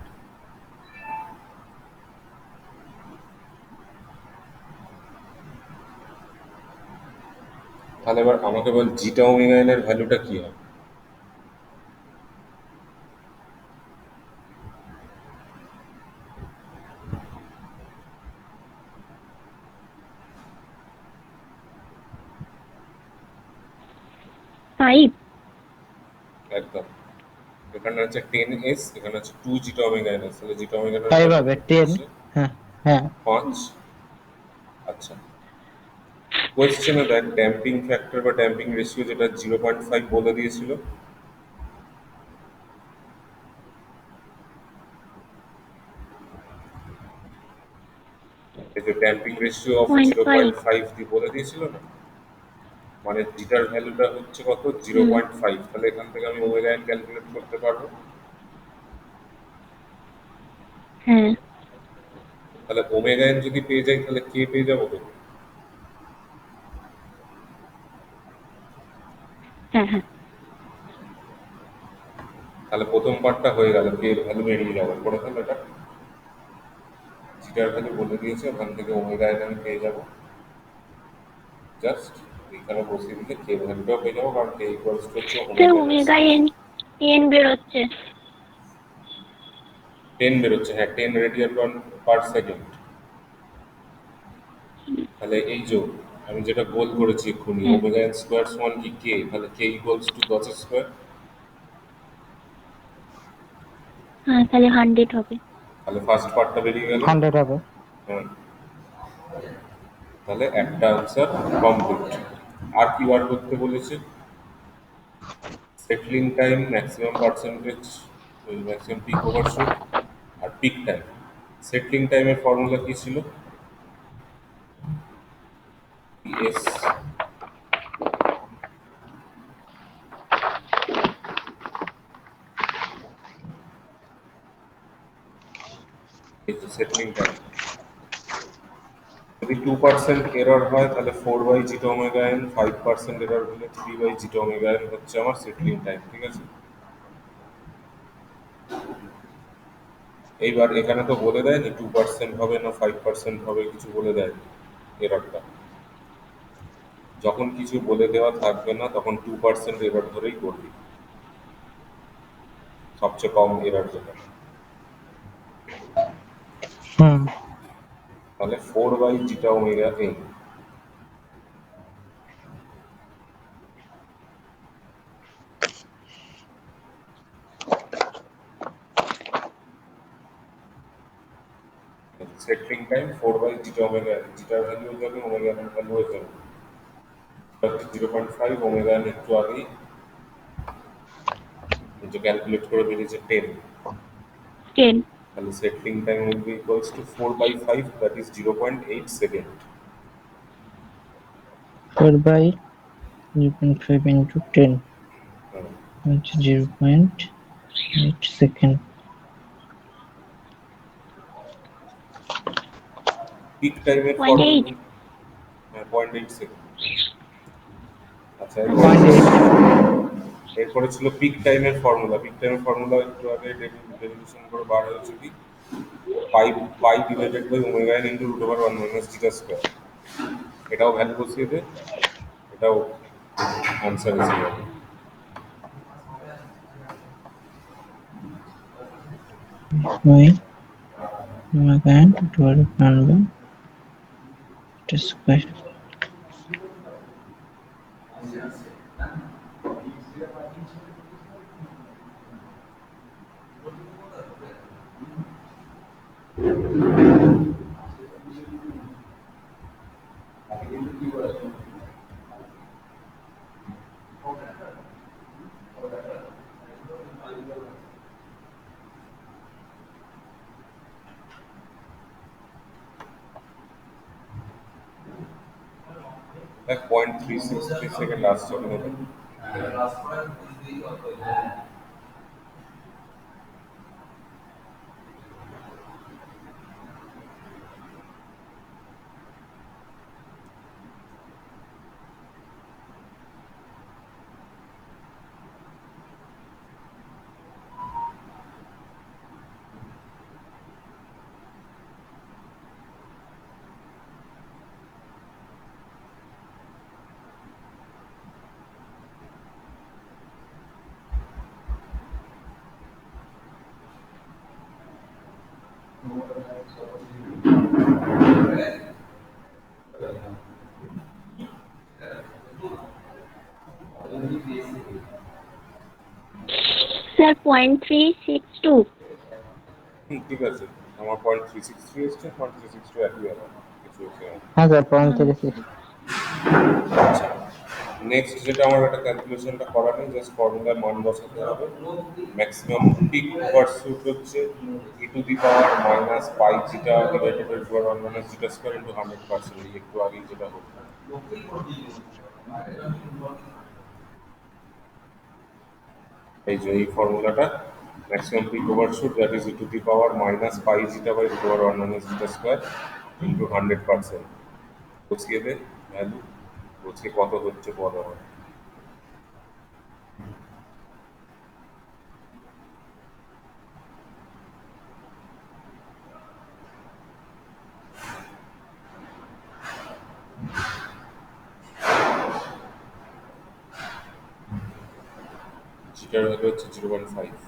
A: তাহলে এবার আমাকে বল জিটা omega n এর ভ্যালুটা কি হবে?
B: ফাইভ।
A: একদম, এখানে আছে টেন এস, এখানে আছে two zeta omega n S, তাহলে জিটা ওমেগা এন এর
C: 5
A: ভ্যালু
C: হবে 10। হ্যাঁ হ্যাঁ
A: 5। আচ্ছা, কোয়েশ্চেনে দেখ ড্যাম্পিং ফ্যাক্টর বা ড্যাম্পিং রেশিও যেটা 0.5 বলে দিয়েছিল, এই যে ড্যাম্পিং রেশিও অফ
B: 0.5।
A: 0.5 দিয়ে বলে দিয়েছিল না, মানে জিটার ভ্যালুটা হচ্ছে কত 0.5, তাহলে এখান থেকে আমি ওমেগা এন ক্যালকুলেট করতে পারবো।
B: হ্যাঁ
A: তাহলে ওমেগা এন যদি পেয়ে যাই তাহলে কে পেয়ে যাবো তো।
B: হ্যাঁ হ্যাঁ।
A: তাহলে প্রথম পার্টটা হয়ে গেল, কে এর ভ্যালু বেরিয়ে যাবে, করে ফেলো এটা। জিটার ভ্যালু বলে দিয়েছে, ওখান থেকে ওমেগা এন আমি পেয়ে যাবো, জাস্ট এখানে বসিয়ে দিলে কে ভ্যালুটাও পেয়ে যাবো, কারণ কে ইকুয়ালস টু হচ্ছে
B: sir
A: omega N
B: omega N N বেরোচ্ছে।
A: 10 বেরোচ্ছে, হ্যাঁ 10 রেডিয়ান পার সেকেন্ড। তাহলে এই যে আমি যেটা গোল করেছি এক্ষুনি,
B: হ্যাঁ
A: ওমেগা এন স্কোয়ার সমান কি কে, তাহলে কে ইকুয়ালস টু 10 স্কোয়ার,
B: হ্যাঁ তাহলে 100 হবে।
A: তাহলে ফার্স্ট পার্টটা বেরিয়ে গেল।
C: 100 হবে।
A: হ্যাঁ, তাহলে একটা আনসার কমপ্লিট। আর কি বার করতে বলেছে? Settling time, maximum percentage, maximum peak overshoot, আর পিক টাইম। সেটলিং টাইমের ফর্মুলা কি ছিল? এস সেটলিং টাইম যদি 2% এরর হয় তাহলে 4 by zeta omega N, 5% error হলে 3 বাই জিটা ওমেগা এন হচ্ছে আমার সেটলিং টাইম, ঠিক আছে। এইবার এখানে তো বলে দেয়নি 2% হবে না 5% হবে, কিছু বলে দেয়নি এররটা। যখন কিছু বলে দেওয়া থাকবে না তখন 2% এরর ধরেই করবি, সবচেয়ে কম এরর যেটা।
C: হুম
A: তাহলে 4 by zeta omega n, settling time 4 by zeta omega n, জিটার ভ্যালু হয়ে যাবে, ওমেগা এন ভ্যালু হয়ে যাবে 0.5, ওমেগা এন একটু আগেই যে ক্যালকুলেট করে বেরিয়েছে 10,
B: 10।
A: তাহলে settling time will be equals to 4 by 5, that is 0.8 second.
C: 4 by 0.5 into 10
A: hmm,
C: which is 0.8 second.
A: peak time এর
B: 0.8।
A: Formula 0.8 second. আচ্ছা
C: 0.8
A: এরপরে ছিল পিক টাইমের ফর্মুলা। পিক টাইমের ফর্মুলা একটু আগে ডেরিভেশন করে বার হয়েছে কি pi pi divided by omega n into root over one minus theta square. এটাও ভ্যালু বসিয়ে দে, এটাও অ্যান্সার এসে যাবে।
C: by omega n divided by 1 by theta square.
A: এক 0.363 সেকেন্ড আসছে আপনাদের।
B: স্যার 0.362।
A: ঠিক আছে, আমার 0.363 এসছে, 0.362 একই হবে, কিছু এসে যাবে।
C: হ্যাঁ স্যার 0.36।
A: আচ্ছা, নেক্সট যেটা আমার একটা ক্যালকুলেশনটা করা নেই, জাস্ট ফর্মুলায় মান বসাতে হবে। ম্যাক্সিমাম পিক ওভারশুট হচ্ছে e to the power minus pi zeta divided by to one minus zeta square into 100%। এই একটু আগেই যেটা হলো, এই যে এই ফর্মুলাটা maximum peak overshoot that is e to the power minus pi zeta by to one minus zeta square into 100%। বসিয়ে দে ভ্যালু, বসিয়ে কত হচ্ছে বল আমার। জিটার ভ্যালু হচ্ছে 0.5।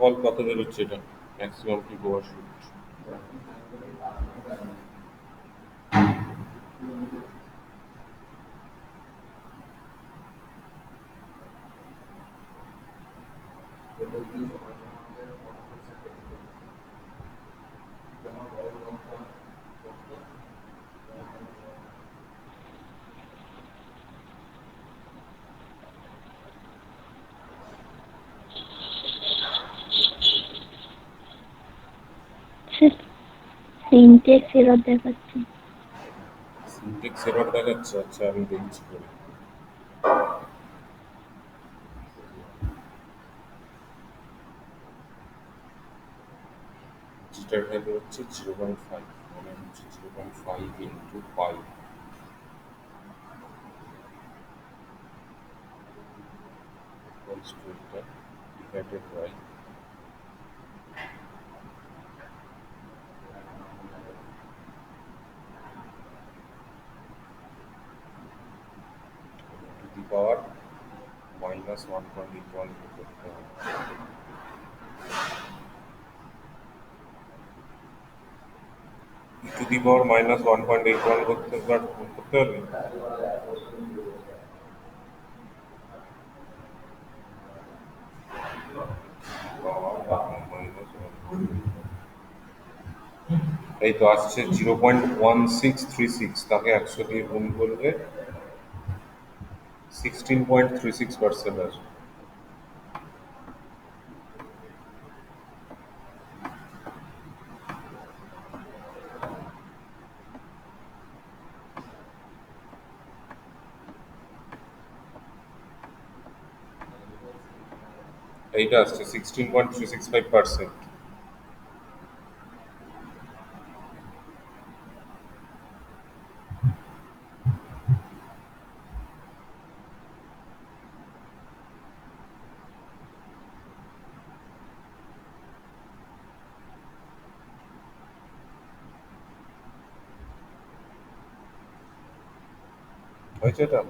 A: বল কত বেরোচ্ছে এটা maximum peak overshoot.
B: Sir syntax error দেখাচ্ছে।
A: সিনটেক্স এরর দেখাচ্ছে, আচ্ছা আমি দেখছি করে। জিটার ভ্যালু হচ্ছে 0.5, মানে হচ্ছে 0.5 ইন্টু পাই ইকুয়ালস টু এটা ডিভাইডেড বাই পাওয়ার মাইনাস 1.81 করতে হবে। E to the power minus 1.81 করতে হবে। মাইনাস এই তো আসছে 0.1636, তাকে 100 দিয়ে গুণ করলে 16.36% আসবে। এইটা আসছে 16.365%। হয়েছে এটা?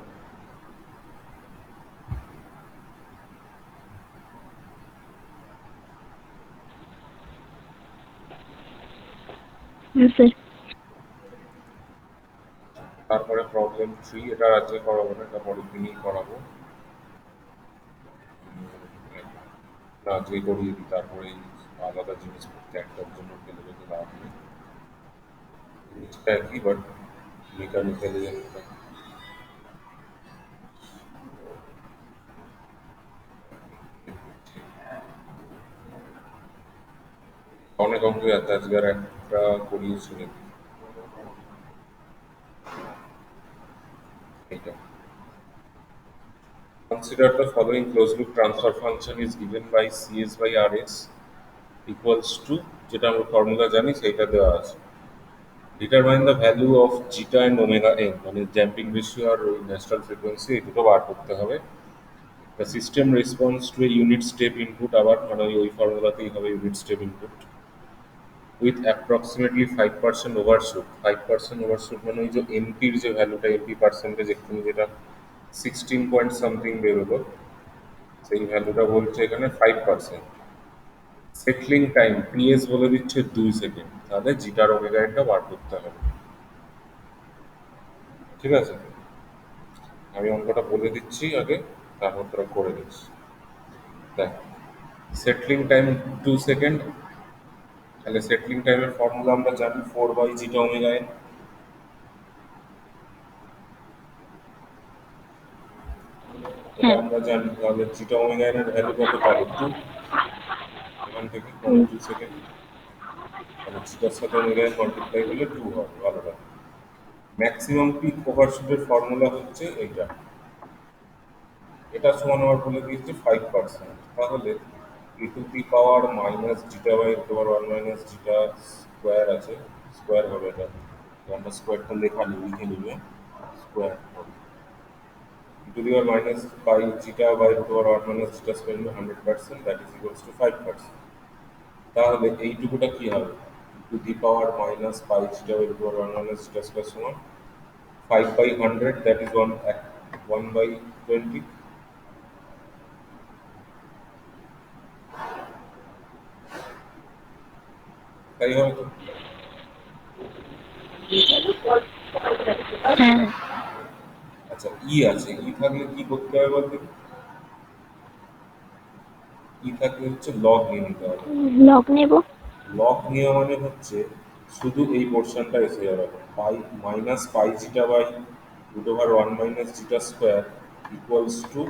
B: হ্যাঁ স্যার।
A: তারপরে প্রবলেম 3, এটা আজকে করাবো না, এটা পরের দিনই করাবো। না, আজকে করিয়ে দিই, তারপরে আলাদা জিনিস করতে একটার জন্য ফেলে রেখে লাভ নেই। জিনিসটা একই, বাট মেকানিক্যালি একটা অনেক অঙ্কই আছে, আজকে আর একটা করিয়েছি নাকি এইটা। Consider the following closed loop transfer function is given by Cs by Rs equals to, যেটা আমরা ফর্মুলা জানি সেইটা দেওয়া আছে। Determine the value of zeta and omega n, মানে জ্যাম্পিং রেশিও আর ওই ন্যাচারাল ফ্রিকোয়েন্সি, এই দুটো বার করতে হবে। The system response to A unit step input, আবার মানে ওই ফর্মুলাতেই হবে unit step input, with approximately 5% overshoot. 5% overshoot মানে ওই যে এমপির যে ভ্যালুটা, এমপি পার্সেন্টেজ এক্ষুনি যেটা 16 পয়েন্ট সামথিং বেরোলো, সেই ভ্যালুটা বলছে এখানে 5%। সেটলিং টাইম পিএস বলে দিচ্ছে 2 সেকেন্ড, তাহলে জিটার ওমেগা এনটা বার করতে হবে। ঠিক আছে, আমি অঙ্কটা বলে দিচ্ছি আগে, তারপর তোরা করে দিচ্ছি। দেখ, সেটলিং টাইম 2 সেকেন্ড, তাহলে সেটলিং টাইমের ফর্মুলা আমরা জানি 4/জিটা ওমেগা এন। এটা
B: হ্যাঁ।
A: আমরা জানি, তাহলে জিটা ওমেগা এর ভ্যালু কত পাবো? 2। এখান থেকে
B: টু।
A: 2 সেকেন্ড, তাহলে জিটার সাথে ওমেগা এন মাল্টিপ্লাই করলে 2 হবে। ভালো লাগে। ম্যাক্সিমাম পিক ওভারশুটের ফর্মুলা হচ্ছে এইটা, এটা সমান আমার বলে দিয়েছে 5%। তাহলে e to the power minus zeta by to power 1 minus zeta square আছে, স্কোয়ার হবে এটা, তো আমরা স্কোয়ারটা লেখা নিই, লিখে নিবে স্কোয়ার হবে e to the power minus pi zeta by to power 1 minus zeta square into 100%, that is equals to 5%। তাহলে এইটুকুটা কি হবে? E to the power minus pi zeta by to power 1 minus zeta square সমান 5/100, that is 1/20। তাই হবে তো?
B: হ্যাঁ।
A: আচ্ছা, ই আছে, ই থাকলে কি করতে হবে বলতে? ই থাকলে হচ্ছে লগ নিয়ে নিতে হবে।
B: লগ নেব।
A: লগ নেওয়া মানে হচ্ছে শুধু এই পোর্শনটা এসে যাবে, pi minus pi zeta by root over 1 minus zeta square equals to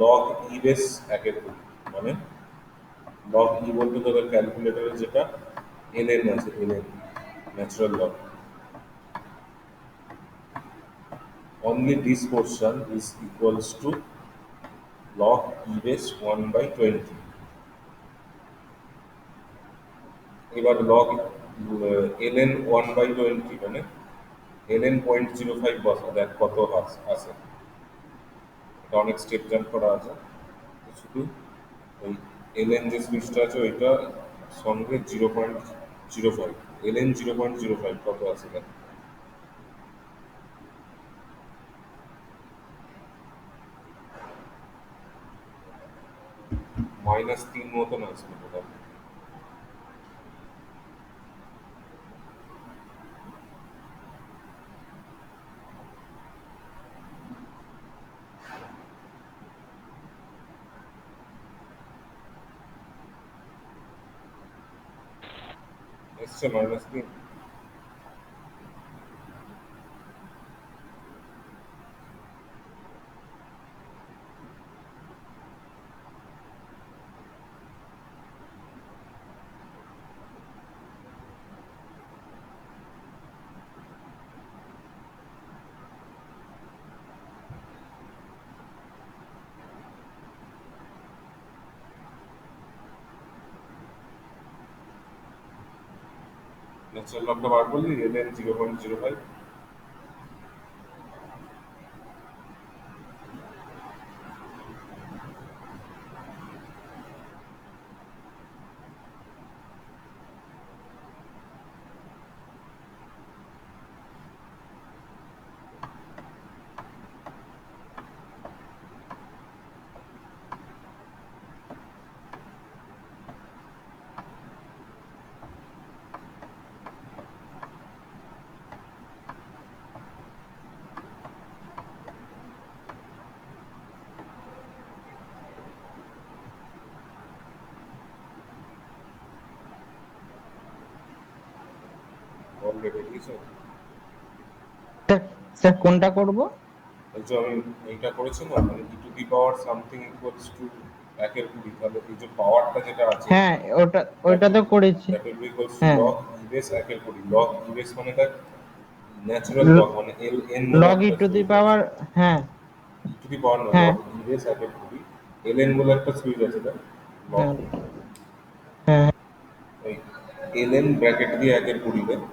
A: log e base 1/2, মানে লগ ই বলতে তোদের ক্যালকুলেটরে যেটা এলএন আছে, LN natural log, only this portion is equals to log e base 1/20। এবার লগ ln 1/20 মানে ln 0.05 বসা, দেখ কত আছে, এটা অনেক স্টেপ জাম্প করা আছে। তো শুধু ওই ln যে সুইচটা আছে ওইটা সঙ্গে 0.05, ln 0.05 কত আছে দেখ, -3 মতন আসবে টোটাল। এসছে -3। ন্যাচারাল লগটা বার করলি, ln 0.05। অলরেডি লিখেছো?
C: স্যার কোনটা করব?
A: এই যে আমি এইটা করেছি না, মানে ই to the power something equals to 1/20, তাহলে এই যে পাওয়ারটা যেটা আছে
C: হ্যাঁ ওইটা তো করেছি।
A: That will be equals two
C: হ্যাঁ
A: log e base 1/20। Log e base মানে দেখ ন্যাচারাল লগ, মানে ln বলে
C: লগ ই
A: একটা
C: টু দি
A: সিরিজ আছে।
C: পাওয়ার, হ্যাঁ
A: ই টু দি পাওয়ার না,
C: হ্যাঁ
A: লগ ই বেস 1/20, ln বলে একটা সিরিজ আছে দেখ, লগ।
C: হ্যাঁ হ্যাঁ।
A: এই ln ব্র্যাকেট দিয়ে 1/20 দেয়।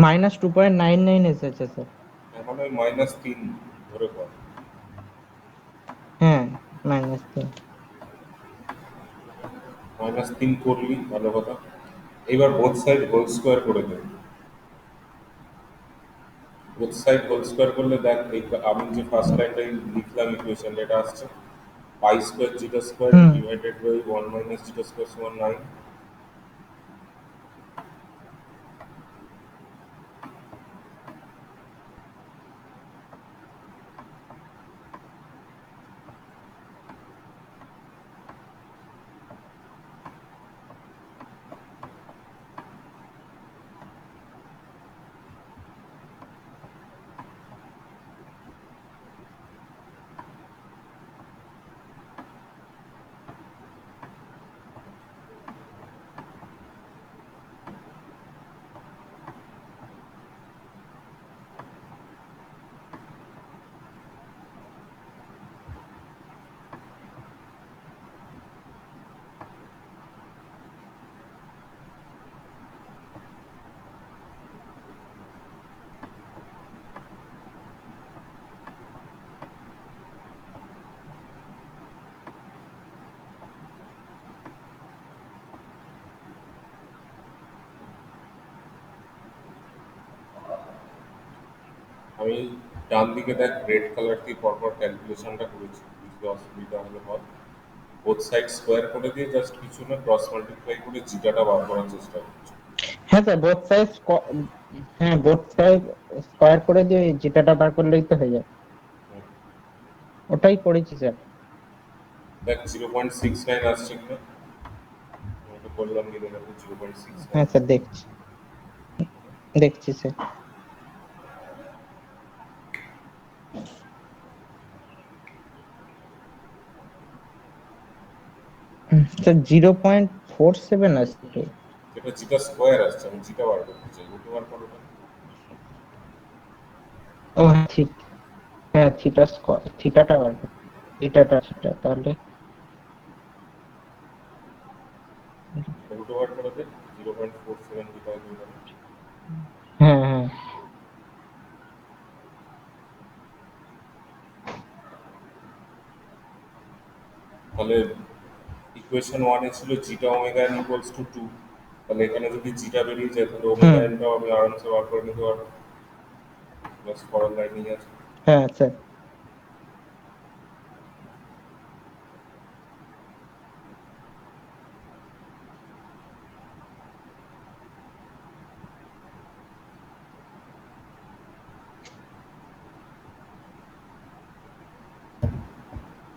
C: -2.99 এসেছে স্যার।
A: মানে ওই -3 ধরে কর।
C: হ্যাঁ -3।
A: -3 করলি, ভালো কথা। এবার বোথ সাইড হোল স্কোয়ার করে দে। বোথ সাইড হোল স্কোয়ার করলে দেখ, এই আমি যে ফার্স্ট লাইনটাই লিখলাম ইকুয়েশন, এটা আসছে pi square zeta square
C: hmm
A: divided by 1 minus zeta square সমান 9। আমি ডান দিকে দেখ রেড কালার দিয়ে পরপর ক্যালকুলেশনটা করেছি, বুঝতে অসুবিধা হলে বল। বোথ সাইড স্কোয়ার করে দিয়ে জাস্ট কিছু না ক্রস মাল্টিপ্লাই করে জিটাটা বার করার চেষ্টা করছি।
C: হ্যাঁ স্যার বোথ সাইড স্কয়ার করে দিয়ে যেটাটা বার করলেই তো হয়ে যায়। ওটাই করেছি স্যার।
A: দেখ 0.69 আসছে কিনা, ওটা করলাম নিয়ে দেখো 0.69।
C: হ্যাঁ স্যার দেখছি স্যার। স্যার 0.47 আসছে।
A: এটা জিটা স্কোয়ার আসছে, আমি জিটা বার করতে চাই, ওটা বার করো না।
C: ও হ্যাঁ ঠিক। হ্যাঁ থিটাটা বার করো। থিটাটা তাহলে
A: উল্টো বার করো তো। তাহলে ইকুয়েশন ওয়ানে ছিল জিটা ওমেগা এন ইকুয়ালস টু 2, তাহলে এখানে যদি জিটা বেরিয়ে যায় তাহলে ওমেগা
C: হুম
A: এনটাও আমি আরামসে বার করে নিতে পারবো। ব্যাস পরের লাইনেই আছে।
C: হ্যাঁ স্যার।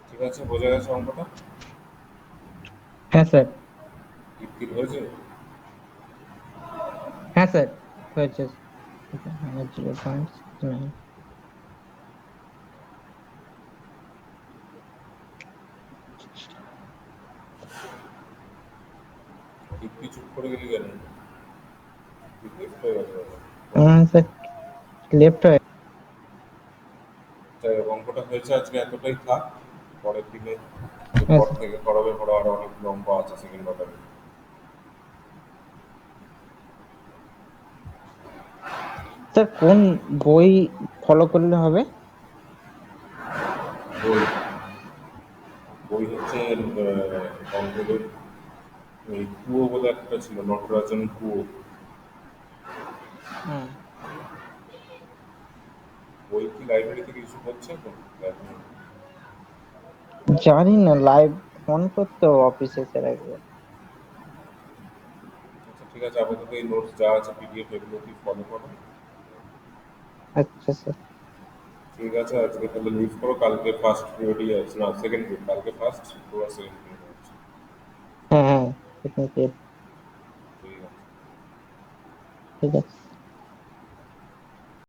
A: ঠিক আছে, বোঝা গেছে অঙ্কটা?
C: হ্যাঁ স্যার।
A: ঠিক হয়েছে?
C: হ্যাঁ স্যার হয়েছে। 0.9।
A: ঠিক চুপ করে গেলি কেন? ঠিক লেফট হয়ে গেছে।
C: স্যার লেফট হয়ে।
A: তাই অঙ্কটা হয়েছে আজকে এতটাই থাক, পরের দিনে
C: হ্যাঁ
A: এরপর
C: স্যার।
A: থেকে করাবে, পড়া আরো অনেক অঙ্ক আছে সেকেন্ড অর্ডারে।
C: স্যার কোন বই ফলো করলে হবে?
A: বই বই হচ্ছে অঙ্কদের এই কুয়ো বলে একটা ছিল, নটরাজন কুয়ো।
C: হুম
A: বই কি লাইব্রেরি থেকে ইস্যু করছে এখন?
C: জানি না, লাইভ ফোন করতে অফিসে স্যার একবার।
A: আচ্ছা ঠিক আছে, আপাতত এই নোটস যা আছে পিডিএফ এগুলো কি ফলো করো।
C: আচ্ছা স্যার।
A: ঠিক আছে, আজকে তাহলে লিভ করো, কালকে ফার্স্ট পিরিয়ডই আছে, না সেকেন্ড পিরিয়ড, কালকে ফার্স্ট, তোমার সেকেন্ড পিরিয়ড আছে।
C: হ্যাঁ হ্যাঁ ঠিক আছে।
A: ঠিক আছে।
C: ঠিক আছে।